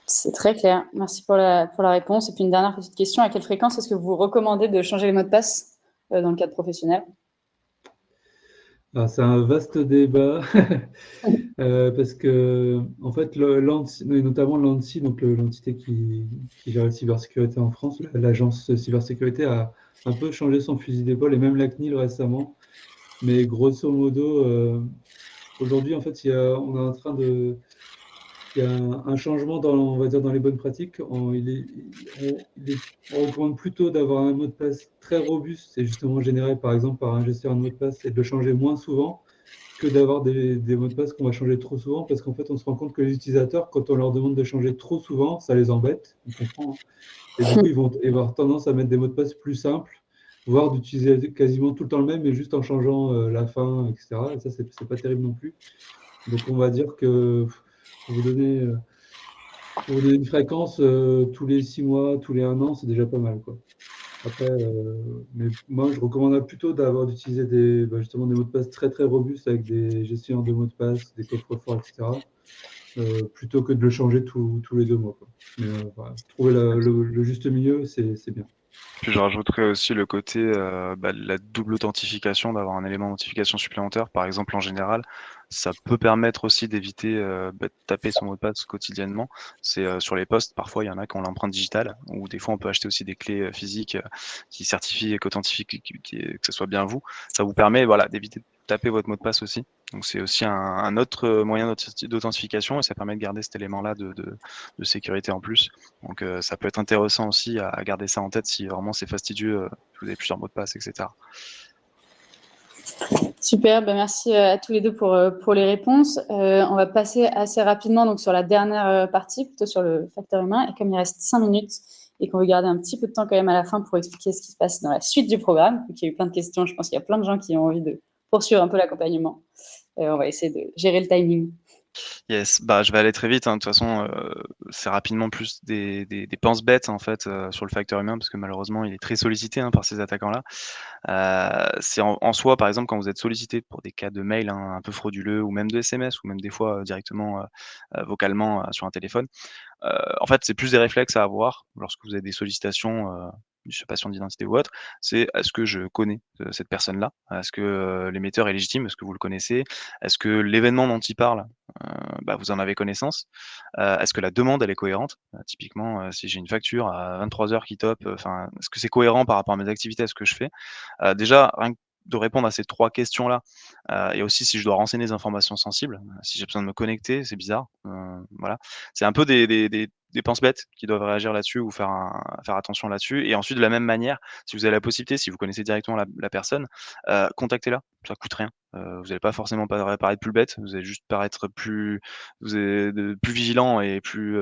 [SPEAKER 1] c'est très clair. Merci pour la réponse. Et puis une dernière petite question, à quelle fréquence est-ce que vous recommandez de changer les mots de passe dans le cadre professionnel?
[SPEAKER 3] Ah, c'est un vaste débat parce que en fait, l'ANSSI, et notamment l'ANSSI, donc l'entité qui gère la cybersécurité en France, l'agence cybersécurité a un peu changé son fusil d'épaule et même la CNIL récemment. Mais grosso modo, aujourd'hui, en fait, on est en train de, il y a un changement dans, on va dire, dans les bonnes pratiques. On recommande plutôt d'avoir un mot de passe très robuste et justement généré par exemple par un gestionnaire de mot de passe et de le changer moins souvent que d'avoir des mots de passe qu'on va changer trop souvent parce qu'en fait on se rend compte que les utilisateurs, quand on leur demande de changer trop souvent, ça les embête, on comprend, hein. Et du coup ils vont avoir tendance à mettre des mots de passe plus simples, voire d'utiliser quasiment tout le temps le même, mais juste en changeant la fin, etc. Et ça, c'est pas terrible non plus. Donc on va dire que pour vous donner, euh, pour vous donner une fréquence, tous les 6 mois, tous les 1 an, c'est déjà pas mal, quoi. Après, mais moi, je recommanderais plutôt d'utiliser justement des mots de passe très très robustes avec des gestionnaires de mots de passe, des coffres-forts, etc., plutôt que de le changer tous les 2 mois, quoi. Mais voilà, trouver le juste milieu, c'est bien.
[SPEAKER 2] Puis je rajouterais aussi le côté, la double authentification, d'avoir un élément d'authentification supplémentaire. Par exemple, en général, ça peut permettre aussi d'éviter, de taper son mot de passe quotidiennement. C'est, sur les postes, parfois, il y en a qui ont l'empreinte digitale ou des fois, on peut acheter aussi des clés, physiques, qui certifient et qu'authentifient que ce soit bien vous. Ça vous permet, voilà, d'éviter de taper votre mot de passe aussi. Donc c'est aussi un autre, moyen d'authentification et ça permet de garder cet élément-là de sécurité en plus. Donc ça peut être intéressant aussi à garder ça en tête si vraiment c'est fastidieux, si vous avez plusieurs mots de passe, etc.
[SPEAKER 1] Super, ben merci à tous les deux pour les réponses. On va passer assez rapidement donc, sur la dernière partie, plutôt sur le facteur humain. Et comme il reste 5 minutes et qu'on veut garder un petit peu de temps quand même à la fin pour expliquer ce qui se passe dans la suite du programme, donc il y a eu plein de questions, je pense qu'il y a plein de gens qui ont envie de poursuivre un peu l'accompagnement. On va essayer de gérer le timing.
[SPEAKER 2] Yes, bah, je vais aller très vite, hein. De toute façon, c'est rapidement plus des pense-bêtes, en fait, sur le facteur humain parce que malheureusement, il est très sollicité, hein, par ces attaquants-là. C'est en soi, par exemple, quand vous êtes sollicité pour des cas de mail, hein, un peu frauduleux ou même de SMS ou même des fois, directement, vocalement, sur un téléphone. En fait, c'est plus des réflexes à avoir lorsque vous avez des sollicitations, d'usurpation d'identité ou autre. C'est: «Est-ce que je connais, cette personne-là? Est-ce que, l'émetteur est légitime? Est-ce que vous le connaissez? Est-ce que l'événement dont il parle, bah, vous en avez connaissance? Est-ce que la demande, elle est cohérente?» Typiquement, si j'ai une facture à 23:00 qui top, enfin, est-ce que c'est cohérent par rapport à mes activités, à ce que je fais? Déjà, rien que de répondre à ces 3 questions-là, et aussi si je dois renseigner des informations sensibles, si j'ai besoin de me connecter, c'est bizarre, voilà. C'est un peu des pense-bêtes qui doivent réagir là-dessus ou faire attention là-dessus et ensuite de la même manière, si vous avez la possibilité, si vous connaissez directement la personne, contactez-la, ça coûte rien. Vous allez pas forcément paraître plus bête, vous allez juste paraître plus vigilant et plus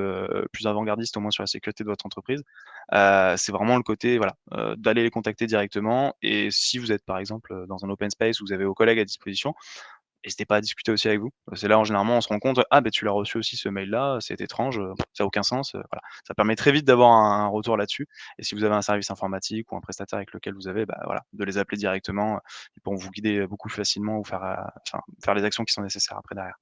[SPEAKER 2] avant-gardiste au moins sur la sécurité de votre entreprise. C'est vraiment le côté, voilà, d'aller les contacter directement et si vous êtes par exemple, dans un open space où vous avez vos collègues à disposition, n'hésitez pas à discuter aussi avec vous. C'est là, en généralement, on se rend compte: «Ah ben tu l'as reçu aussi ce mail-là, c'est étrange, ça a aucun sens», voilà. Ça permet très vite d'avoir un retour là-dessus et si vous avez un service informatique ou un prestataire avec lequel vous avez, bah, voilà, de les appeler directement, ils pourront vous guider, beaucoup plus facilement ou faire les actions qui sont nécessaires après derrière.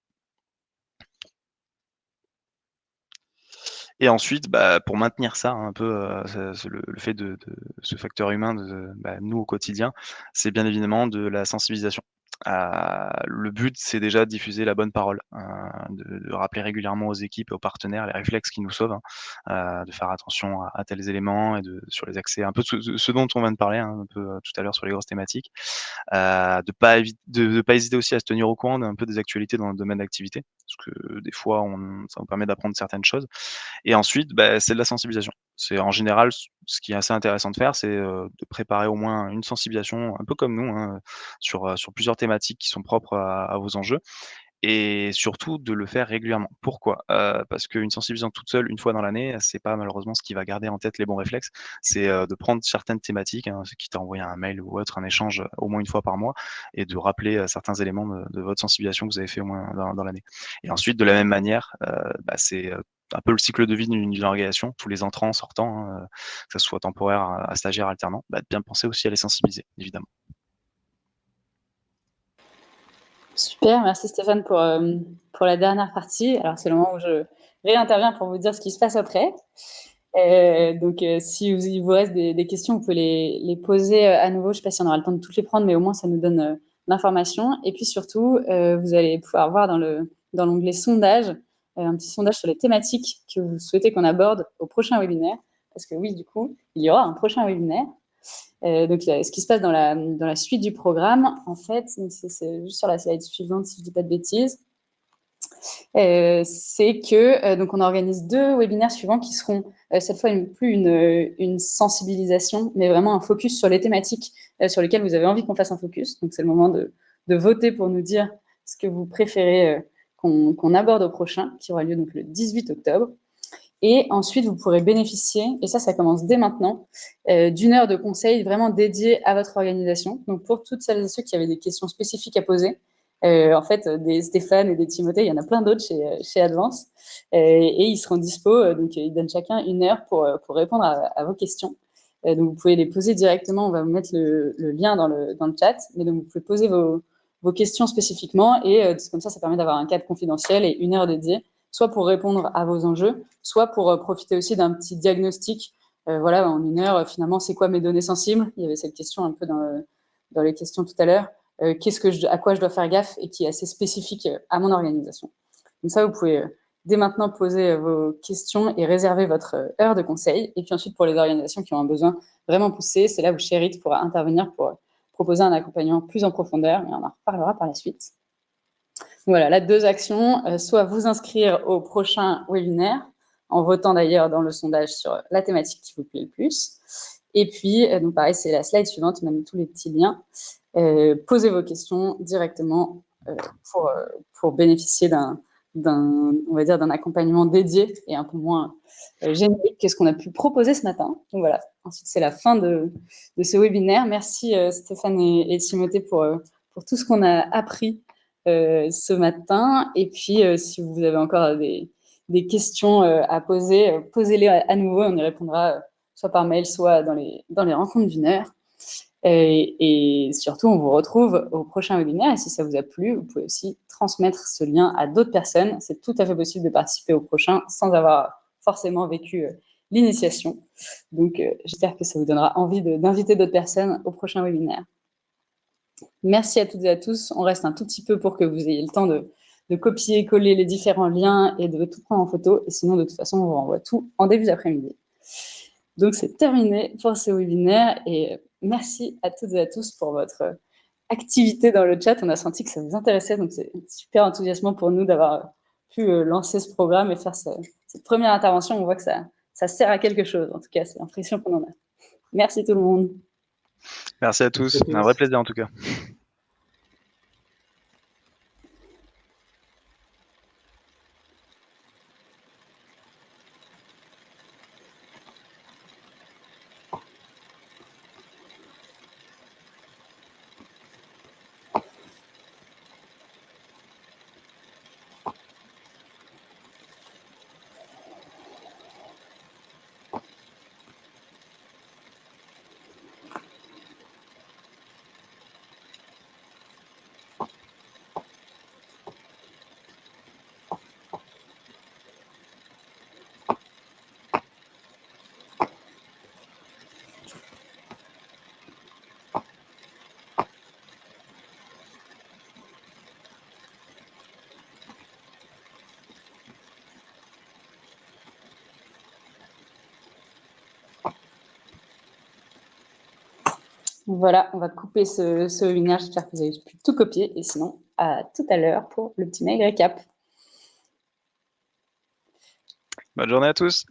[SPEAKER 2] Et ensuite, bah, pour maintenir ça un peu, ce le fait de ce facteur humain de, bah, nous au quotidien, c'est bien évidemment de la sensibilisation. Le but, c'est déjà de diffuser la bonne parole, de rappeler régulièrement aux équipes et aux partenaires les réflexes qui nous sauvent, hein, de faire attention à tels éléments et sur les accès un peu ce dont on vient de parler, hein, un peu, tout à l'heure sur les grosses thématiques. De pas hésiter aussi à se tenir au courant d'un peu des actualités dans le domaine d'activité, parce que des fois ça nous permet d'apprendre certaines choses. Et ensuite, bah, c'est de la sensibilisation. C'est en général ce qui est assez intéressant de faire, c'est, de préparer au moins une sensibilisation un peu comme nous, hein, sur plusieurs thématiques qui sont propres à vos enjeux et surtout de le faire régulièrement. Pourquoi? Parce qu'une sensibilisation toute seule, une fois dans l'année, c'est pas malheureusement ce qui va garder en tête les bons réflexes. C'est, de prendre certaines thématiques, hein, quitte à envoyer un mail ou autre, un échange, au moins une fois par mois et de rappeler, certains éléments de votre sensibilisation que vous avez fait au moins dans l'année. Et ensuite de la même manière, bah, c'est, un peu le cycle de vie d'une organisation, tous les entrants, sortants, hein, que ça soit temporaire, à stagiaire, alternant, bah, de bien penser aussi à les sensibiliser, évidemment.
[SPEAKER 1] Super, merci Stéphane pour la dernière partie. Alors, c'est le moment où je réinterviens pour vous dire ce qui se passe après. Donc, si il vous reste des questions, vous pouvez les poser à nouveau. Je ne sais pas si on aura le temps de toutes les prendre, mais au moins, ça nous donne l'information. Et puis surtout, vous allez pouvoir voir dans l'onglet sondage, un petit sondage sur les thématiques que vous souhaitez qu'on aborde au prochain webinaire. Parce que oui, du coup, il y aura un prochain webinaire. Donc, ce qui se passe dans la suite du programme, en fait, c'est juste sur la slide suivante, si je ne dis pas de bêtises, c'est que donc on organise 2 webinaires suivants qui seront cette fois plus une sensibilisation, mais vraiment un focus sur les thématiques sur lesquelles vous avez envie qu'on fasse un focus. Donc, c'est le moment de voter pour nous dire ce que vous préférez qu'on aborde au prochain, qui aura lieu donc le 18 octobre. Et ensuite, vous pourrez bénéficier, et ça commence dès maintenant, d'une heure de conseil vraiment dédiée à votre organisation. Donc, pour toutes celles et ceux qui avaient des questions spécifiques à poser, en fait, des Stéphane et des Timothée, il y en a plein d'autres chez Advance, et ils seront dispo. Donc, ils donnent chacun une heure pour répondre à vos questions. Donc, vous pouvez les poser directement. On va vous mettre le lien dans le chat. Mais donc, vous pouvez poser vos questions spécifiquement, et comme ça permet d'avoir un cadre confidentiel et une heure dédiée, soit pour répondre à vos enjeux, soit pour profiter aussi d'un petit diagnostic. Voilà, en une heure, finalement, c'est quoi mes données sensibles? Il y avait cette question un peu dans les questions tout à l'heure. À quoi je dois faire gaffe et qui est assez spécifique à mon organisation. Comme ça, vous pouvez dès maintenant poser vos questions et réserver votre heure de conseil. Et puis ensuite, pour les organisations qui ont un besoin vraiment poussé, c'est là où Sherit pourra intervenir pour proposer un accompagnement plus en profondeur, mais on en reparlera par la suite. Voilà, là, 2 actions, soit vous inscrire au prochain webinaire, en votant d'ailleurs dans le sondage sur la thématique qui vous plaît le plus, Et puis, donc pareil, c'est la slide suivante, on a mis tous les petits liens. Posez vos questions directement pour bénéficier on va dire, d'un accompagnement dédié et un peu moins générique que ce qu'on a pu proposer ce matin. Donc voilà, ensuite c'est la fin de ce webinaire. Merci Stéphane et Timothée pour tout ce qu'on a appris ce matin. Et puis, si vous avez encore des questions à poser, posez-les à nouveau, on y répondra soit par mail, soit dans les rencontres d'une heure. Et surtout, on vous retrouve au prochain webinaire. Et si ça vous a plu, vous pouvez aussi transmettre ce lien à d'autres personnes. C'est tout à fait possible de participer au prochain sans avoir forcément vécu l'initiation. Donc, j'espère que ça vous donnera envie d'inviter d'autres personnes au prochain webinaire. Merci à toutes et à tous. On reste un tout petit peu pour que vous ayez le temps de copier et coller les différents liens et de tout prendre en photo. Et sinon, de toute façon, on vous renvoie tout en début d'après-midi. Donc, c'est terminé pour ce webinaire et merci à toutes et à tous pour votre activité dans le chat. On a senti que ça vous intéressait, donc c'est super enthousiasmant pour nous d'avoir pu lancer ce programme et faire cette première intervention. On voit que ça sert à quelque chose. En tout cas, c'est l'impression qu'on en a. Merci tout le monde.
[SPEAKER 2] Merci à tous. Un vrai plaisir en tout cas.
[SPEAKER 1] Voilà, on va couper ce webinaire. J'espère que vous avez pu tout copier. Et sinon, à tout à l'heure pour le petit mail récap.
[SPEAKER 2] Bonne journée à tous.